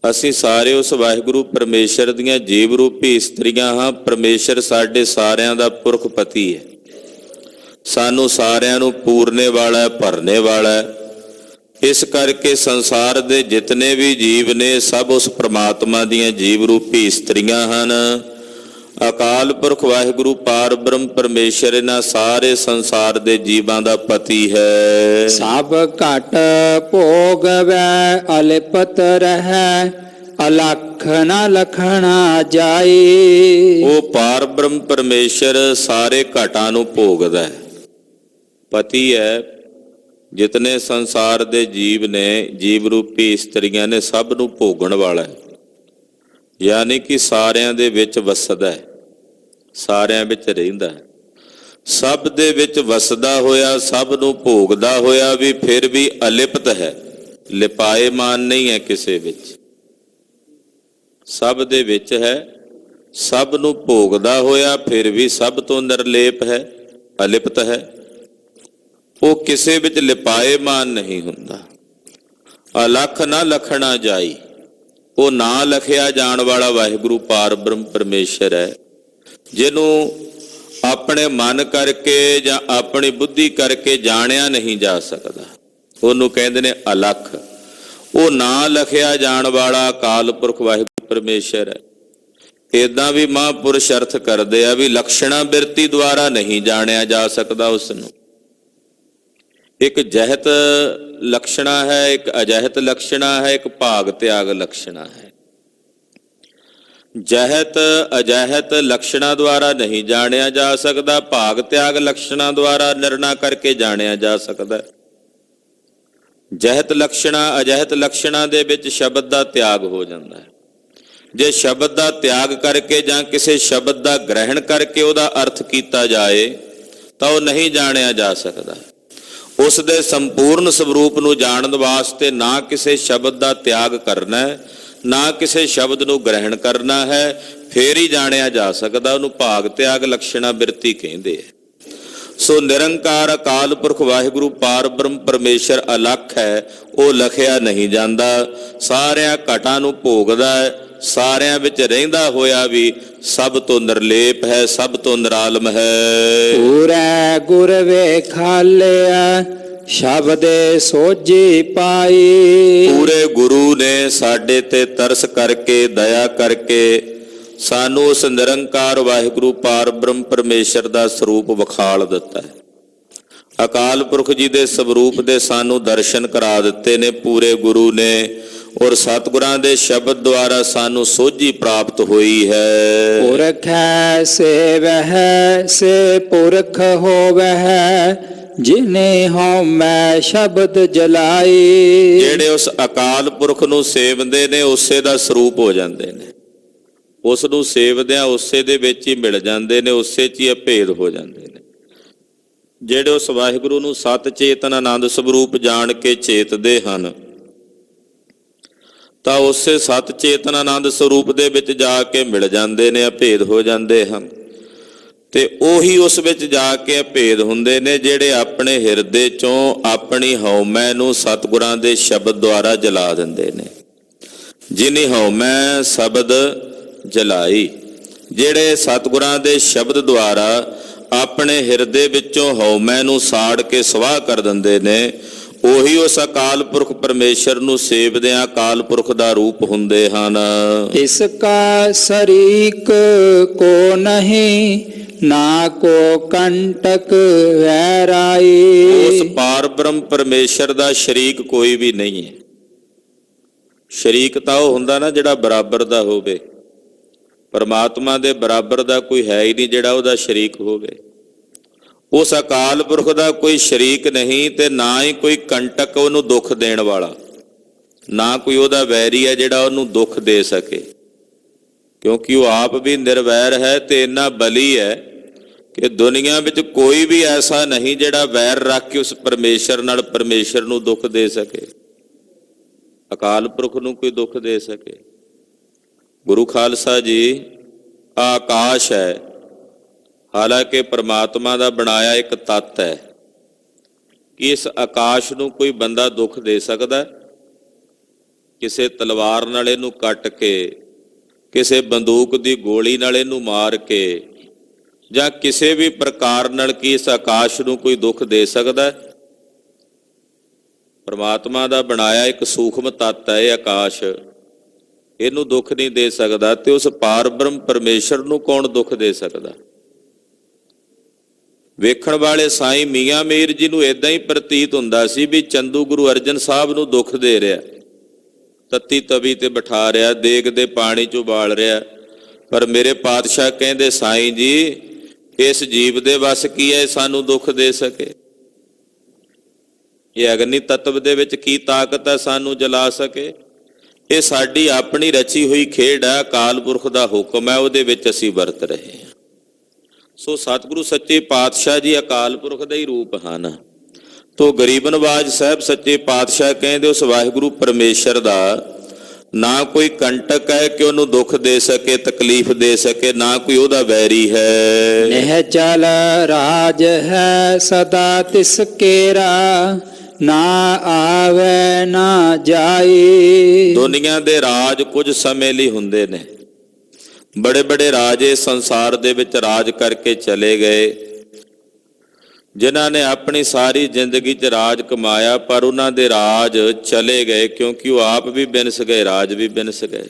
ਅਸੀਂ ਸਾਰੇ ਉਸ ਵਾਹਿਗੁਰੂ ਪਰਮੇਸ਼ਰ ਦੀਆਂ ਜੀਵ ਰੂਪੀ ਇਸਤਰੀਆਂ ਹਾਂ। ਪਰਮੇਸ਼ਰ ਸਾਡੇ ਸਾਰਿਆਂ ਦਾ ਪੁਰਖ ਪਤੀ ਹੈ, ਸਾਨੂੰ ਸਾਰਿਆਂ ਨੂੰ ਪੂਰਨੇ ਵਾਲਾ ਹੈ, ਭਰਨੇ ਵਾਲਾ ਹੈ। ਇਸ ਕਰਕੇ ਸੰਸਾਰ ਦੇ ਜਿਤਨੇ ਵੀ ਜੀਵ ਨੇ ਸਭ ਉਸ ਪ੍ਰਮਾਤਮਾ ਦੀਆਂ ਜੀਵ ਰੂਪੀ ਇਸਤਰੀਆਂ ਹਨ। ਅਕਾਲ ਪੁਰਖ ਵਾਹਿਗੁਰੂ ਪਾਰ ਬ੍ਰਹਮ ਪਰਮੇਸ਼ਰ ਇਹਨਾਂ ਸਾਰੇ ਸੰਸਾਰ ਦੇ ਜੀਵਾਂ ਦਾ ਪਤੀ ਹੈ। ਸਭ ਘਟ ਭੋਗਵੈ ਅਲਿਪਤ ਰਹਿ, ਅਲਖ ਨ ਲਖਣਾ ਜਾਈ। ਉਹ ਪਾਰ ਬ੍ਰਹਮ ਪਰਮੇਸ਼ਰ ਸਾਰੇ ਘਟਾਂ ਨੂੰ ਭੋਗਦਾ ਹੈ, ਪਤੀ ਹੈ। ਜਿਤਨੇ ਸੰਸਾਰ ਦੇ ਜੀਵ ਨੇ, ਜੀਵ ਰੂਪੀ ਇਸਤਰੀਆਂ ਨੇ, ਸਭ ਨੂੰ ਭੋਗਣ ਵਾਲਾ ਹੈ। ਯਾਨੀ ਕਿ ਸਾਰਿਆਂ ਦੇ ਵਿੱਚ ਵਸਦਾ ਹੈ, ਸਾਰਿਆਂ ਵਿੱਚ ਰਹਿੰਦਾ ਹੈ। ਸਭ ਦੇ ਵਿੱਚ ਵਸਦਾ ਹੋਇਆ, ਸਭ ਨੂੰ ਭੋਗਦਾ ਹੋਇਆ ਵੀ ਫਿਰ ਵੀ ਅਲਿਪਤ ਹੈ, ਲਿਪਾਏਮਾਨ ਨਹੀਂ ਹੈ ਕਿਸੇ ਵਿੱਚ। ਸਭ ਦੇ ਵਿੱਚ ਹੈ, ਸਭ ਨੂੰ ਭੋਗਦਾ ਹੋਇਆ ਫਿਰ ਵੀ ਸਭ ਤੋਂ ਨਿਰਲੇਪ ਹੈ, ਅਲਿਪਤ ਹੈ। ਉਹ ਕਿਸੇ ਵਿੱਚ ਲਿਪਾਏਮਾਨ ਨਹੀਂ ਹੁੰਦਾ। ਅਲਖ ਨਾ ਲਖਣਾ ਜਾਈ, ਉਹ ਨਾ ਲਖਿਆ ਜਾਣ ਵਾਲਾ ਵਾਹਿਗੁਰੂ ਪਾਰ ਬ੍ਰਹਮ ਪਰਮੇਸ਼ਰ ਹੈ, ਜਿਹਨੂੰ ਆਪਣੇ ਮਨ ਕਰਕੇ ਜਾਂ ਆਪਣੀ ਬੁੱਧੀ ਕਰਕੇ ਜਾਣਿਆ ਨਹੀਂ ਜਾ ਸਕਦਾ। ਉਹਨੂੰ ਕਹਿੰਦੇ ਨੇ ਅਲਖ। ਉਹ ਨਾ ਲਖਿਆ ਜਾਣ ਵਾਲਾ ਅਕਾਲ ਪੁਰਖ ਵਾਹਿਗੁਰੂ ਪਰਮੇਸ਼ਰ ਹੈ। ਏਦਾਂ ਵੀ ਮਹਾਂਪੁਰਸ਼ ਅਰਥ ਕਰਦੇ ਆ ਵੀ ਲਕਸ਼ਣਾ ਬਿਰਤੀ ਦੁਆਰਾ ਨਹੀਂ ਜਾਣਿਆ ਜਾ ਸਕਦਾ ਉਸ ਨੂੰ। ਇੱਕ ਜਹਿਤ ਲਕਸ਼ਣਾ ਹੈ, ਇੱਕ ਅਜਹਿਤ ਲਕਸ਼ਣਾ ਹੈ, ਇੱਕ ਭਾਗ ਤਿਆਗ ਲਕਸ਼ਣਾ ਹੈ। ਜਹਿਤ ਅਜਹਿਤ ਲਕਸ਼ਣਾ ਦੁਆਰਾ ਨਹੀਂ ਜਾਣਿਆ ਜਾ ਸਕਦਾ, ਭਾਗ ਤਿਆਗ ਲਕਸ਼ਣਾ ਦੁਆਰਾ ਨਿਰਣਾ ਕਰਕੇ ਜਾਣਿਆ ਜਾ ਸਕਦਾ। ਜਹਿਤ ਲਕਸ਼ਣਾ ਅਜਹਿਤ ਲਕਸ਼ਣਾ ਦੇ ਵਿੱਚ ਸ਼ਬਦ ਦਾ ਤਿਆਗ ਹੋ ਜਾਂਦਾ ਹੈ। ਜੇ ਸ਼ਬਦ ਦਾ ਤਿਆਗ ਕਰਕੇ ਜਾਂ ਕਿਸੇ ਸ਼ਬਦ ਦਾ ਗ੍ਰਹਿਣ ਕਰਕੇ ਉਹਦਾ ਅਰਥ ਕੀਤਾ ਜਾਏ ਤਾਂ ਉਹ ਨਹੀਂ ਜਾਣਿਆ ਜਾ ਸਕਦਾ। ਉਸ ਦੇ ਸੰਪੂਰਨ ਸਰੂਪ ਨੂੰ ਜਾਣਨ ਵਾਸਤੇ ਨਾ ਕਿਸੇ ਸ਼ਬਦ ਦਾ ਤਿਆਗ ਕਰਨਾ ਹੈ, ਨਾ ਕਿਸੇ ਸ਼ਬਦ ਨੂੰ ਗ੍ਰਹਿਣ ਕਰਨਾ ਹੈ, ਫੇਰ ਹੀ ਜਾਣਿਆ ਜਾ ਸਕਦਾ। ਉਹਨੂੰ ਭਾਗ ਤਿਆਗ ਲਕਸ਼ਣਾ ਬਿਰਤੀ ਕਹਿੰਦੇ ਹੈ। ਸੋ ਨਿਰੰਕਾਰ ਅਕਾਲ ਪੁਰਖ ਵਾਹਿਗੁਰੂ ਪਾਰ ਬ੍ਰਹਮ ਪਰਮੇਸ਼ਰ ਅਲਖ ਹੈ, ਉਹ ਲਖਿਆ ਨਹੀਂ ਜਾਂਦਾ। ਸਾਰਿਆਂ ਘਟਾਂ ਨੂੰ ਭੋਗਦਾ ਹੈ, ਸਾਰਿਆਂ ਵਿੱਚ ਰਹਿੰਦਾ ਹੋਇਆ ਵੀ ਸਭ ਤੋਂ ਨਿਰਲੇਪ ਹੈ, ਸਭ ਤੋਂ ਨਿਰਾਲਮ ਹੈ। ਪੂਰੈ ਗੁਰ ਵੇਖਾਲਿਆ ਸ਼ਬਦੇ ਸੋਝੀ ਪਾਈ। ਪੂਰੇ ਗੁਰੂ ਨੇ ਸਾਡੇ ਤੇ ਤਰਸ ਕਰਕੇ, ਦਇਆ ਕਰਕੇ ਸਾਨੂੰ ਉਸ ਨਿਰੰਕਾਰ ਵਾਹਿਗੁਰੂ ਪਾਰ ਬ੍ਰਹਮ ਪਰਮੇਸ਼ਰ ਦਾ ਸਰੂਪ ਵਿਖਾਲ ਦਿੱਤਾ ਹੈ। ਅਕਾਲ ਪੁਰਖ ਜੀ ਦੇ ਸਰੂਪ ਦੇ ਸਾਨੂੰ ਦਰਸ਼ਨ ਕਰਾ ਦਿੱਤੇ ਨੇ ਪੂਰੇ ਗੁਰੂ ਨੇ, ਔਰ ਸਤਿਗੁਰਾਂ ਦੇ ਸ਼ਬਦ ਦੁਆਰਾ ਸਾਨੂੰ ਸੋਝੀ ਪ੍ਰਾਪਤ ਹੋਈ ਹੈ। ਪੁਰਖ ਹੈ ਸੇ ਵਹਿ ਸੇ ਪੁਰਖ ਹੋਵਹਿ, ਜਿਨੇ ਹਉਮੈ ਸ਼ਬਦ ਜਲਾਈ। ਜਿਹੜੇ ਉਸ ਅਕਾਲ ਪੁਰਖ ਨੂੰ ਸੇਵਦੇ ਨੇ ਉਸੇ ਦਾ ਸਰੂਪ ਹੋ ਜਾਂਦੇ ਨੇ। ਉਸ ਨੂੰ ਸੇਵਦਿਆਂ ਉਸੇ ਦੇ ਵਿੱਚ ਹੀ ਮਿਲ ਜਾਂਦੇ ਨੇ, ਉਸੇ 'ਚ ਹੀ ਅਭੇਦ ਹੋ ਜਾਂਦੇ ਨੇ। ਜਿਹੜੇ ਉਸ ਵਾਹਿਗੁਰੂ ਨੂੰ ਸਤ ਚੇਤਨ ਆਨੰਦ ਸਰੂਪ ਜਾਣ ਕੇ ਚੇਤਦੇ ਹਨ ਤਾਂ ਉਸੇ ਸਤ ਚੇਤਨ ਆਨੰਦ ਸਰੂਪ ਦੇ ਵਿੱਚ ਜਾ ਕੇ ਮਿਲ ਜਾਂਦੇ ਨੇ, ਅਭੇਦ ਹੋ ਜਾਂਦੇ ਹਨ। ਤੇ ਉਹੀ ਉਸ ਵਿੱਚ ਜਾ ਕੇ ਅਭੇਦ ਹੁੰਦੇ ਨੇ ਜਿਹੜੇ ਆਪਣੇ ਹਿਰਦੇ ਚੋਂ ਆਪਣੀ ਹਉਮੈ ਨੂੰ ਸਤਿਗੁਰਾਂ ਦੇ ਸ਼ਬਦ ਦੁਆਰਾ ਜਲਾ ਦਿੰਦੇ ਨੇ। ਜਿਨਿ ਹਉਮੈ ਸ਼ਬਦ ਜਲਾਈ। ਜਿਹੜੇ ਸਤਿਗੁਰਾਂ ਦੇ ਸ਼ਬਦ ਦੁਆਰਾ ਆਪਣੇ ਹਿਰਦੇ ਵਿੱਚੋਂ ਹਉਮੈ ਨੂੰ ਸਾੜ ਕੇ ਸਵਾਹ ਕਰ ਦਿੰਦੇ ਨੇ, ਉਹੀ ਉਸ ਅਕਾਲ ਪੁਰਖ ਪਰਮੇਸ਼ਰ ਨੂੰ ਸੇਵਦਿਆਂ ਅਕਾਲ ਪੁਰਖ ਦਾ ਰੂਪ ਹੁੰਦੇ ਹਨ। ਇਸ ਕਾ ਸਰੀਕ ਕੋ ਨਹੀਂ, ਨਾ ਕੋ ਕੰਟਕ ਵੈਰਾਈ। ਉਸ ਪਾਰ ਬ੍ਰਹਮ ਪਰਮੇਸ਼ਰ ਦਾ ਸ਼ਰੀਕ ਕੋਈ ਵੀ ਨਹੀਂ ਹੈ। ਸ਼ਰੀਕ ਤਾਂ ਉਹ ਹੁੰਦਾ ਨਾ ਜਿਹੜਾ ਬਰਾਬਰ ਦਾ ਹੋਵੇ। ਪਰਮਾਤਮਾ ਦੇ ਬਰਾਬਰ ਦਾ ਕੋਈ ਹੈ ਹੀ ਨਹੀਂ ਜਿਹੜਾ ਉਹਦਾ ਸ਼ਰੀਕ ਹੋਵੇ। ਉਸ ਅਕਾਲ ਪੁਰਖ ਦਾ ਕੋਈ ਸ਼ਰੀਕ ਨਹੀਂ, ਤੇ ਨਾ ਹੀ ਕੋਈ ਕੰਟਕ ਉਹਨੂੰ ਦੁੱਖ ਦੇਣ ਵਾਲਾ, ਨਾ ਕੋਈ ਉਹਦਾ ਵੈਰੀ ਹੈ ਜਿਹੜਾ ਉਹਨੂੰ ਦੁੱਖ ਦੇ ਸਕੇ, ਕਿਉਂਕਿ ਉਹ ਆਪ ਵੀ ਨਿਰਵੈਰ ਹੈ ਤੇ ਇੰਨਾ ਬਲੀ ਹੈ ਕਿ ਦੁਨੀਆ ਵਿੱਚ ਕੋਈ ਵੀ ਐਸਾ ਨਹੀਂ ਜਿਹੜਾ ਵੈਰ ਰੱਖ ਕੇ ਉਸ ਪਰਮੇਸ਼ਰ ਨਾਲ ਪਰਮੇਸ਼ਰ ਨੂੰ ਦੁੱਖ ਦੇ ਸਕੇ, ਅਕਾਲ ਪੁਰਖ ਨੂੰ ਕੋਈ ਦੁੱਖ ਦੇ ਸਕੇ। ਗੁਰੂ ਖਾਲਸਾ ਜੀ, ਆਕਾਸ਼ ਹੈ, ਹਾਲਾਂਕਿ ਪਰਮਾਤਮਾ ਦਾ ਬਣਾਇਆ ਇੱਕ ਤੱਤ ਹੈ ਕਿ ਇਸ ਆਕਾਸ਼ ਨੂੰ ਕੋਈ ਬੰਦਾ ਦੁੱਖ ਦੇ ਸਕਦਾ? ਕਿਸੇ ਤਲਵਾਰ ਨਾਲ ਇਹਨੂੰ ਕੱਟ ਕੇ, ਕਿਸੇ ਬੰਦੂਕ ਦੀ ਗੋਲੀ ਨਾਲ ਇਹਨੂੰ ਮਾਰ ਕੇ, ਜਾਂ ਕਿਸੇ ਵੀ ਪ੍ਰਕਾਰ ਨਾਲ ਕੀ ਇਸ ਆਕਾਸ਼ ਨੂੰ ਕੋਈ ਦੁੱਖ ਦੇ ਸਕਦਾ? ਪਰਮਾਤਮਾ ਦਾ ਬਣਾਇਆ ਇੱਕ ਸੂਖਮ ਤੱਤ ਹੈ ਇਹ ਆਕਾਸ਼, ਇਹਨੂੰ ਦੁੱਖ ਨਹੀਂ ਦੇ ਸਕਦਾ, ਤੇ ਉਸ ਪਾਰ ਬ੍ਰਹਮ ਪਰਮੇਸ਼ਰ ਨੂੰ ਕੌਣ ਦੁੱਖ ਦੇ ਸਕਦਾ? ਵੇਖਣ ਵਾਲੇ ਸਾਈਂ ਮੀਆਂ ਮੀਰ ਜੀ ਨੂੰ ਏਦਾਂ ਹੀ ਪ੍ਰਤੀਤ ਹੁੰਦਾ ਸੀ ਵੀ ਚੰਦੂ ਗੁਰੂ ਅਰਜਨ ਸਾਹਿਬ ਨੂੰ ਦੁੱਖ ਦੇ ਰਿਹਾ, ਤੱਤੀ ਤਵੀ ਤੇ ਬਿਠਾ ਰਿਹਾ, ਦੇਗ ਦੇ ਪਾਣੀ 'ਚ ਉਬਾਲ ਰਿਹਾ। ਪਰ ਮੇਰੇ ਪਾਤਸ਼ਾਹ ਕਹਿੰਦੇ, ਸਾਈਂ ਜੀ ਇਸ ਜੀਵ ਦੇ ਵੱਸ ਕੀ ਹੈ ਸਾਨੂੰ ਦੁੱਖ ਦੇ ਸਕੇ? ਇਹ ਅਗਨੀ ਤੱਤਵ ਦੇ ਵਿੱਚ ਕੀ ਤਾਕਤ ਹੈ ਸਾਨੂੰ ਜਲਾ ਸਕੇ? ਇਹ ਸਾਡੀ ਆਪਣੀ ਰਚੀ ਹੋਈ ਖੇਡ ਹੈ, ਅਕਾਲ ਪੁਰਖ ਦਾ ਹੁਕਮ ਹੈ, ਉਹਦੇ ਵਿੱਚ ਅਸੀਂ ਵਰਤ ਰਹੇ ਹਾਂ। ਸੋ ਸਤਿਗੁਰੂ ਸੱਚੇ ਪਾਤਸ਼ਾਹ ਜੀ ਅਕਾਲ ਪੁਰਖ ਦਾ ਹੀ ਰੂਪ ਹਨ। ਤੋ ਗਰੀਬ ਨਵਾਜ ਸਾਹਿਬ ਸੱਚੇ ਪਾਤਸ਼ਾਹ ਕਹਿੰਦੇ ਉਸ ਵਾਹਿਗੁਰੂ ਪਰਮੇਸ਼ਰ ਦਾ ਨਾ ਕੋਈ ਕੰਟਕ ਹੈ ਕਿ ਉਹਨੂੰ ਦੁੱਖ ਦੇ ਸਕੇ, ਤਕਲੀਫ ਦੇ ਸਕੇ, ਨਾ ਕੋਈ ਉਹਦਾ ਵੈਰੀ ਹੈ। ਨਿਹਚਲ ਰਾਜ ਹੈ ਸਦਾ ਤਿਸ ਕੇਰਾ, ਨਾ ਆਵੇ ਨਾ ਜਾਈ। ਦੁਨੀਆ ਦੇ ਰਾਜ ਕੁਝ ਸਮੇਂ ਲਈ ਹੁੰਦੇ ਨੇ। ਬੜੇ ਬੜੇ ਰਾਜੇ ਸੰਸਾਰ ਦੇ ਵਿੱਚ ਰਾਜ ਕਰਕੇ ਚਲੇ ਗਏ, ਜਿਨ੍ਹਾਂ ਨੇ ਆਪਣੀ ਸਾਰੀ ਜ਼ਿੰਦਗੀ 'ਚ ਰਾਜ ਕਮਾਇਆ, ਪਰ ਉਹਨਾਂ ਦੇ ਰਾਜ ਚਲੇ ਗਏ ਕਿਉਂਕਿ ਉਹ ਆਪ ਵੀ ਬਿਨਸ ਗਏ, ਰਾਜ ਵੀ ਬਿਨਸ ਗਏ।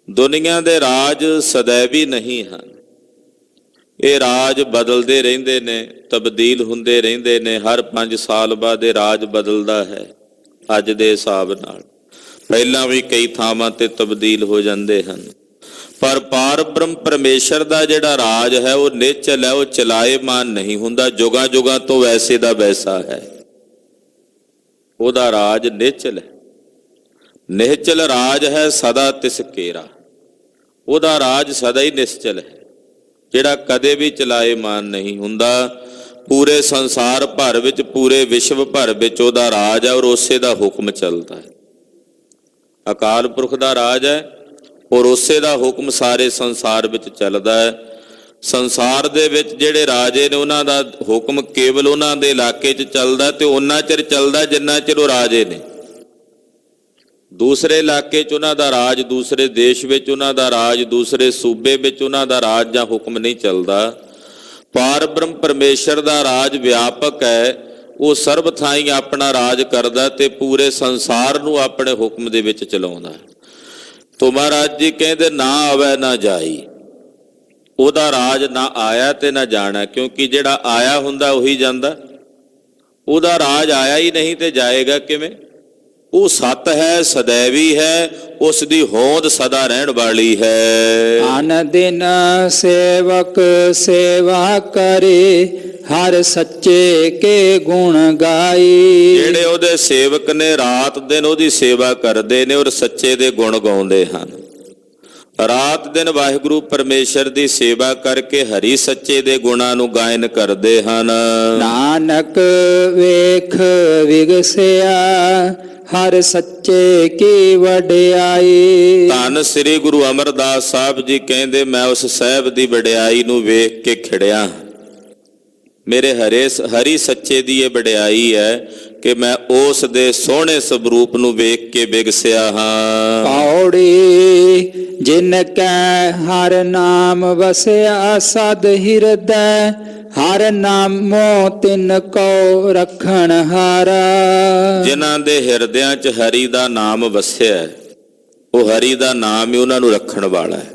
ਦੁਨੀਆ ਦੇ ਰਾਜ ਸदैवी ਨਹੀਂ ਹਨ, ਇਹ ਰਾਜ ਬਦਲਦੇ ਰਹਿੰਦੇ ਨੇ, ਤਬਦੀਲ ਹੁੰਦੇ ਰਹਿੰਦੇ ਨੇ। ਹਰ 5 ਸਾਲ ਬਾਅਦ ਇਹ ਰਾਜ ਬਦਲਦਾ ਹੈ ਅੱਜ ਦੇ ਹਿਸਾਬ ਨਾਲ, ਪਹਿਲਾਂ ਵੀ ਕਈ ਥਾਵਾਂ ਤੇ ਤਬਦੀਲ ਹੋ ਜਾਂਦੇ ਹਨ। ਪਰ ਪਾਰ ਬ੍ਰਹਮ ਪਰਮੇਸ਼ਰ ਦਾ ਜਿਹੜਾ ਰਾਜ ਹੈ ਉਹ ਨਿਸ਼ਚਲ ਹੈ, ਉਹ ਚਲਾਏਮਾਨ ਨਹੀਂ ਹੁੰਦਾ, ਜੁਗਾਂ ਜੁਗਾਂ ਤੋਂ ਵੈਸੇ ਦਾ ਵੈਸਾ ਹੈ। ਉਹਦਾ ਰਾਜ ਨਿਸ਼ਚਲ ਹੈ, ਨਿਸ਼ਚਲ ਰਾਜ ਹੈ ਸਦਾ ਤਿਸ ਕੇਰਾ। ਉਹਦਾ ਰਾਜ ਸਦਾ ਹੀ ਨਿਸ਼ਚਲ ਹੈ, ਜਿਹੜਾ ਕਦੇ ਵੀ ਚਲਾਏਮਾਨ ਨਹੀਂ ਹੁੰਦਾ। ਪੂਰੇ ਸੰਸਾਰ ਭਰ ਵਿੱਚ, ਪੂਰੇ ਵਿਸ਼ਵ ਭਰ ਵਿੱਚ ਉਹਦਾ ਰਾਜ ਹੈ ਔਰ ਉਸੇ ਦਾ ਹੁਕਮ ਚੱਲਦਾ ਹੈ। ਅਕਾਲ ਪੁਰਖ ਦਾ ਰਾਜ ਹੈ ਔਰ ਉਸੇ ਦਾ ਹੁਕਮ ਸਾਰੇ ਸੰਸਾਰ ਵਿੱਚ ਚੱਲਦਾ ਹੈ। ਸੰਸਾਰ ਦੇ ਵਿੱਚ ਜਿਹੜੇ ਰਾਜੇ ਨੇ ਉਹਨਾਂ ਦਾ ਹੁਕਮ ਕੇਵਲ ਉਹਨਾਂ ਦੇ ਇਲਾਕੇ 'ਚ ਚੱਲਦਾ, ਤੇ ਉਹਨਾਂ ਚਿਰ ਚੱਲਦਾ ਜਿੰਨਾ ਚਿਰ ਉਹ ਰਾਜੇ ਨੇ। ਦੂਸਰੇ ਇਲਾਕੇ 'ਚ ਉਹਨਾਂ ਦਾ ਰਾਜ, ਦੂਸਰੇ ਦੇਸ਼ ਵਿੱਚ ਉਹਨਾਂ ਦਾ ਰਾਜ, ਦੂਸਰੇ ਸੂਬੇ ਵਿੱਚ ਉਹਨਾਂ ਦਾ ਰਾਜ ਜਾਂ ਹੁਕਮ ਨਹੀਂ ਚੱਲਦਾ। ਪਾਰ ਬ੍ਰਹਮ ਪਰਮੇਸ਼ਰ ਦਾ ਰਾਜ ਵਿਆਪਕ ਹੈ, ਉਹ ਸਰਬ ਥਾਈਂ ਆਪਣਾ ਰਾਜ ਕਰਦਾ ਤੇ ਪੂਰੇ ਸੰਸਾਰ ਨੂੰ ਆਪਣੇ ਹੁਕਮ ਦੇ ਵਿੱਚ ਚਲਾਉਂਦਾ। ਤੋ ਮਹਾਰਾਜ ਜੀ ਕਹਿੰਦੇ ਨਾ ਆਵੇ ਨਾ ਜਾਈ। ਉਹਦਾ ਰਾਜ ਨਾ ਆਇਆ ਤੇ ਨਾ ਜਾਣਾ, ਕਿਉਂਕਿ ਜਿਹੜਾ ਆਇਆ ਹੁੰਦਾ ਉਹੀ ਜਾਂਦਾ। ਉਹਦਾ ਰਾਜ ਆਇਆ ਹੀ ਨਹੀਂ ਤੇ ਜਾਏਗਾ ਕਿਵੇਂ? ਉਹ ਸਤ ਹੈ, ਸदैवी ਹੈ, ਉਸ ਦੀ ਹੋਂਦ ਸਦਾ ਰਹਿਣ ਵਾਲੀ ਹੈ। ਅਨ ਦਿਨ ਸੇਵਕ ਸੇਵਾ ਕਰੇ, ਹਰ ਸੱਚੇ ਕੇ ਗੁਣ ਗਾਈ। ਜਿਹੜੇ ਉਹਦੇ ਸੇਵਕ ਨੇ ਰਾਤ ਦਿਨ ਉਹਦੀ ਸੇਵਾ ਕਰਦੇ ਨੇ ਔਰ ਸੱਚੇ ਦੇ ਗੁਣ ਗਾਉਂਦੇ ਹਨ। ਰਾਤ ਦਿਨ ਵਾਹਿਗੁਰੂ ਪਰਮੇਸ਼ਰ ਦੀ ਸੇਵਾ ਕਰਕੇ ਹਰੀ ਸੱਚੇ ਦੇ ਗੁਣਾਂ ਨੂੰ ਗਾਇਨ ਕਰਦੇ ਹਨ। ਨਾਨਕ ਵੇਖ ਵਿਗਸਿਆ, ਹਰ ਸੱਚੇ ਕੀ ਵਡਿਆਈ। ਧੰਨ ਸ੍ਰੀ ਗੁਰੂ ਅਮਰਦਾਸ ਸਾਹਿਬ ਜੀ ਕਹਿੰਦੇ, ਮੈਂ ਉਸ ਸਾਹਿਬ ਦੀ ਵਡਿਆਈ ਨੂੰ ਵੇਖ ਕੇ ਖਿੜਿਆ। ਮੇਰੇ ਹਰੀ ਸੱਚੇ ਦੀ ਇਹ ਵਡਿਆਈ ਹੈ ਕਿ ਮੈਂ ਉਸ ਦੇ ਸੋਹਣੇ ਸਵਰੂਪ ਨੂੰ ਵੇਖ ਕੇ ਬਿਗਸਿਆ ਹਾਂ। ਪੌੜੀ ਜਿਨ ਕੈ ਹਰ ਨਾਮ ਵਸਿਆ ਸਦ ਹਿਰਦੈ, ਹਰ ਨਾਮੋ ਤਿਨ ਕੋ ਰਖਣ ਹਾਰਾ। ਜਿਨ੍ਹਾਂ ਦੇ ਹਿਰਦਿਆਂ 'ਚ ਹਰੀ ਦਾ ਨਾਮ ਵਸਿਆ ਹੈ, ਉਹ ਹਰੀ ਦਾ ਨਾਮ ਹੀ ਉਹਨਾਂ ਨੂੰ ਰੱਖਣ ਵਾਲਾ ਹੈ।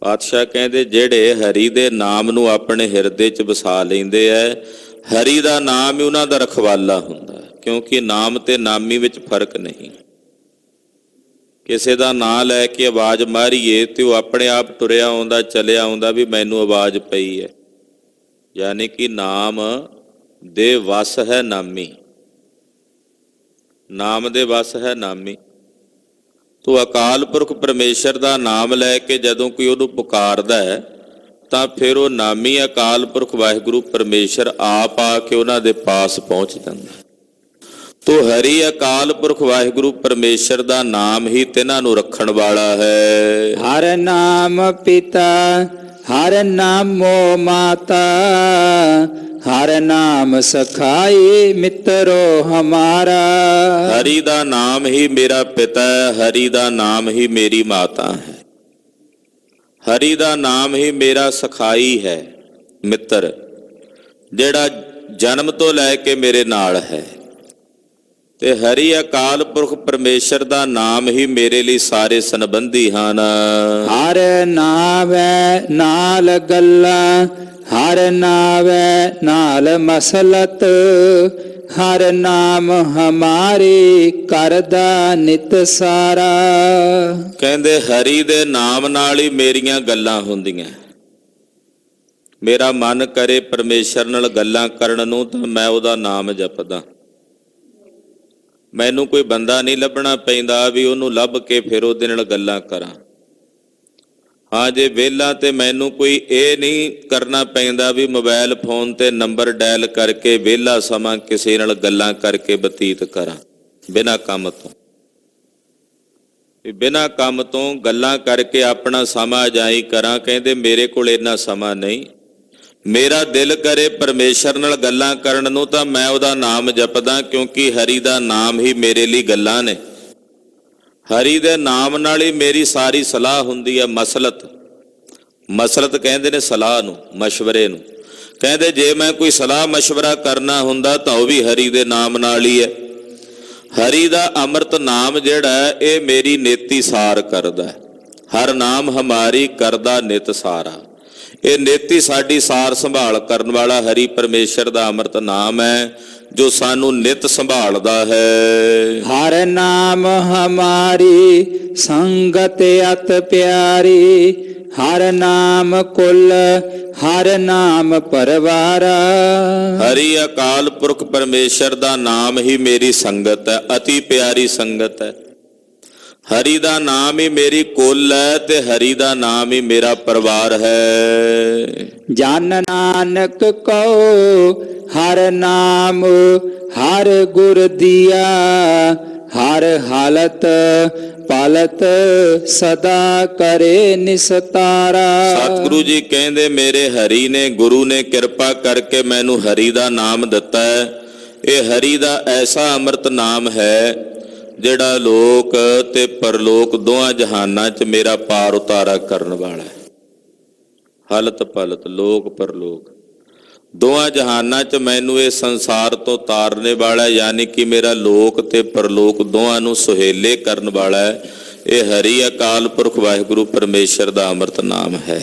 ਪਾਤਸ਼ਾਹ ਕਹਿੰਦੇ ਜਿਹੜੇ ਹਰੀ ਦੇ ਨਾਮ ਨੂੰ ਆਪਣੇ ਹਿਰਦੇ 'ਚ ਵਸਾ ਲੈਂਦੇ ਐ, ਹਰੀ ਦਾ ਨਾਮ ਹੀ ਉਹਨਾਂ ਦਾ ਰਖਵਾਲਾ ਹੁੰਦਾ ਹੈ। ਕਿਉਂਕਿ ਨਾਮ ਤੇ ਨਾਮੀ ਵਿੱਚ ਫਰਕ ਨਹੀਂ। ਕਿਸੇ ਦਾ ਨਾਂ ਲੈ ਕੇ ਆਵਾਜ਼ ਮਾਰੀਏ ਤੇ ਉਹ ਆਪਣੇ ਆਪ ਤੁਰਿਆ ਆਉਂਦਾ, ਚਲਿਆ ਆਉਂਦਾ ਵੀ ਮੈਨੂੰ ਆਵਾਜ਼ ਪਈ ਹੈ। ਯਾਨੀ ਕਿ ਨਾਮ ਦੇ ਵਸ ਹੈ ਨਾਮੀ, ਨਾਮ ਦੇ ਵਸ ਹੈ ਨਾਮੀ। ਤੋ ਅਕਾਲ ਪੁਰਖ ਪਰਮੇਸ਼ਰ ਦਾ ਨਾਮ ਲੈ ਕੇ ਜਦੋਂ ਕੋਈ ਉਹਨੂੰ ਪੁਕਾਰਦਾ ਹੈ ਤਾਂ ਫਿਰ ਉਹ ਨਾਮੀ ਅਕਾਲ ਪੁਰਖ ਵਾਹਿਗੁਰੂ ਪਰਮੇਸ਼ਰ ਆਪ ਆ ਕੇ ਉਹਨਾਂ ਦੇ ਪਾਸ ਪਹੁੰਚ ਜਾਂਦਾ। ਤੋ ਹਰੀ ਅਕਾਲ ਪੁਰਖ ਵਾਹਿਗੁਰੂ ਪਰਮੇਸ਼ਰ ਦਾ ਨਾਮ ਹੀ ਤਿਨਾਂ ਨੂੰ ਰੱਖਣ ਵਾਲਾ ਹੈ। ਹਰ ਨਾਮ ਪਿਤਾ, ਹਰ ਨਾਮੋ ਮਾਤਾ, ਹਰ ਨਾਮ ਸਖਾਈ ਮਿੱਤਰੋ ਹਮਾਰਾ। ਹਰੀ ਦਾ ਨਾਮ ਹੀ ਮੇਰਾ ਪਿਤਾ ਹੈ, ਹਰੀ ਦਾ ਨਾਮ ਹੀ ਮੇਰੀ ਮਾਤਾ ਹੈ, ਹਰੀ ਦਾ ਨਾਮ ਹੀ ਮੇਰਾ ਸਖਾਈ ਹੈ, ਮਿੱਤਰ, ਜਿਹੜਾ ਜਨਮ ਤੋਂ ਲੈ ਕੇ ਮੇਰੇ ਨਾਲ ਹੈ। ਤੇ ਹਰੀ ਅਕਾਲ ਪੁਰਖ ਪਰਮੇਸ਼ਰ ਦਾ ਨਾਮ ਹੀ ਮੇਰੇ ਲਈ ਸਾਰੇ ਸੰਬੰਧੀ ਹਨ। ਹਰ ਨਾਵੈ ਨਾਲ ਗੱਲਾਂ, ਹਰ ਨਾਵੈ ਨਾਲ ਮਸਲਤ, ਹਰ ਨਾਮ ਹਮਾਰੀ ਕਰਦਾ ਨਿਤ ਸਾਰਾ। ਕਹਿੰਦੇ ਹਰੀ ਦੇ ਨਾਮ ਨਾਲ ਹੀ ਮੇਰੀਆਂ ਗੱਲਾਂ ਹੁੰਦੀਆਂ। ਮੇਰਾ ਮਨ ਕਰੇ ਪਰਮੇਸ਼ਰ ਨਾਲ ਗੱਲਾਂ ਕਰਨ ਨੂੰ ਤਾਂ ਮੈਂ ਉਹਦਾ ਨਾਮ ਜਪਦਾ। ਮੈਨੂੰ ਕੋਈ ਬੰਦਾ ਨਹੀਂ ਲੱਭਣਾ ਪੈਂਦਾ ਵੀ ਉਹਨੂੰ ਲੱਭ ਕੇ ਫਿਰ ਉਹਦੇ ਨਾਲ ਗੱਲਾਂ ਕਰਾਂ। ਹਾਂ, ਜੇ ਵਿਹਲਾ ਤੇ ਮੈਨੂੰ ਕੋਈ ਇਹ ਨਹੀਂ ਕਰਨਾ ਪੈਂਦਾ ਵੀ ਮੋਬਾਈਲ ਫੋਨ ਤੇ ਨੰਬਰ ਡਾਇਲ ਕਰਕੇ ਵਿਹਲਾ ਸਮਾਂ ਕਿਸੇ ਨਾਲ ਗੱਲਾਂ ਕਰਕੇ ਬਤੀਤ ਕਰਾਂ ਬਿਨਾਂ ਕੰਮ ਤੋਂ। ਬਿਨਾਂ ਕੰਮ ਤੋਂ ਗੱਲਾਂ ਕਰਕੇ ਆਪਣਾ ਸਮਾਂ ਅਜਾਈ ਕਰਾਂ। ਕਹਿੰਦੇ ਮੇਰੇ ਕੋਲ ਇੰਨਾ ਸਮਾਂ ਨਹੀਂ। ਮੇਰਾ ਦਿਲ ਕਰੇ ਪਰਮੇਸ਼ਰ ਨਾਲ ਗੱਲਾਂ ਕਰਨ ਨੂੰ ਤਾਂ ਮੈਂ ਉਹਦਾ ਨਾਮ ਜਪਦਾ, ਕਿਉਂਕਿ ਹਰੀ ਦਾ ਨਾਮ ਹੀ ਮੇਰੇ ਲਈ ਗੱਲਾਂ ਨੇ। ਹਰੀ ਦੇ ਨਾਮ ਨਾਲ ਹੀ ਮੇਰੀ ਸਾਰੀ ਸਲਾਹ ਹੁੰਦੀ ਹੈ। ਮਸਲਤ ਕਹਿੰਦੇ ਨੇ ਸਲਾਹ ਨੂੰ, ਮਸ਼ਵਰੇ ਨੂੰ। ਕਹਿੰਦੇ ਜੇ ਮੈਂ ਕੋਈ ਸਲਾਹ ਮਸ਼ਵਰਾ ਕਰਨਾ ਹੁੰਦਾ ਤਾਂ ਉਹ ਵੀ ਹਰੀ ਦੇ ਨਾਮ ਨਾਲ ਹੀ ਹੈ। ਹਰੀ ਦਾ ਅੰਮ੍ਰਿਤ ਨਾਮ ਜਿਹੜਾ ਇਹ ਮੇਰੀ ਨੇਤੀ ਸਾਰ ਕਰਦਾ। ਹਰ ਨਾਮ ਹਮਾਰੀ ਕਰਦਾ ਨਿਤ ਸਾਰਾ। ਇਹ ਨੇਤੀ ਸਾਡੀ ਸਾਰ ਸੰਭਾਲ ਕਰਨ ਵਾਲਾ ਹਰੀ ਪਰਮੇਸ਼ਰ ਦਾ ਅੰਮ੍ਰਿਤ ਨਾਮ ਹੈ ਜੋ ਸਾਨੂੰ ਨਿਤ ਸੰਭਾਲਦਾ ਹੈ। ਹਰ ਨਾਮ ਹਮਾਰੀ ਸੰਗਤ ਅਤ ਪਿਆਰੀ, ਹਰ ਨਾਮ ਕੁਲ, ਹਰ ਨਾਮ ਪਰਵਾਰਾ। ਹਰੀ ਅਕਾਲ ਪੁਰਖ ਪਰਮੇਸ਼ਰ ਦਾ ਨਾਮ ਹੀ ਮੇਰੀ ਸੰਗਤ ਹੈ, ਅਤੀ ਪਿਆਰੀ ਸੰਗਤ ਹੈ। ਹਰੀ ਦਾ ਨਾਮ ਹੀ ਮੇਰੀ ਕੁਲ ਹੈ ਤੇ ਹਰੀ ਦਾ ਨਾਮ ਹੀ ਮੇਰਾ ਪਰਿਵਾਰ ਹੈ। ਜਨ ਨਾਨਕ ਕਉ ਹਰ ਨਾਮ, ਹਰ ਗੁਰ ਦੀਆ, ਹਰ ਹਾਲਤ ਪਾਲਤ ਸਦਾ ਕਰੇ ਨਿਸਤਾਰਾ। ਸਤਿਗੁਰੂ ਜੀ ਕਹਿੰਦੇ ਮੇਰੇ ਹਰੀ ਨੇ, ਗੁਰੂ ਨੇ ਕਿਰਪਾ ਕਰਕੇ ਮੈਨੂੰ ਹਰੀ ਦਾ ਨਾਮ ਦਿੱਤਾ ਹੈ। ਇਹ ਹਰੀ ਦਾ ਐਸਾ ਅੰਮ੍ਰਿਤ ਨਾਮ ਹੈ ਜਿਹੜਾ ਲੋਕ ਤੇ ਪਰਲੋਕ ਦੋਹਾਂ ਜਹਾਨਾਂ 'ਚ ਮੇਰਾ ਪਾਰ ਉਤਾਰਾ ਕਰਨ ਵਾਲਾ ਹੈ। ਹਲਤ ਪਲਤ, ਲੋਕ ਪਰਲੋਕ ਦੋਹਾਂ ਜਹਾਨਾਂ 'ਚ ਮੈਨੂੰ ਇਹ ਸੰਸਾਰ ਤੋਂ ਤਾਰਨੇ ਵਾਲਾ, ਯਾਨੀ ਕਿ ਮੇਰਾ ਲੋਕ ਤੇ ਪਰਲੋਕ ਦੋਹਾਂ ਨੂੰ ਸੁਹੇਲੇ ਕਰਨ ਵਾਲਾ ਹੈ। ਇਹ ਹਰੀ ਅਕਾਲ ਪੁਰਖ ਵਾਹਿਗੁਰੂ ਪਰਮੇਸ਼ਰ ਦਾ ਅੰਮ੍ਰਿਤ ਨਾਮ ਹੈ।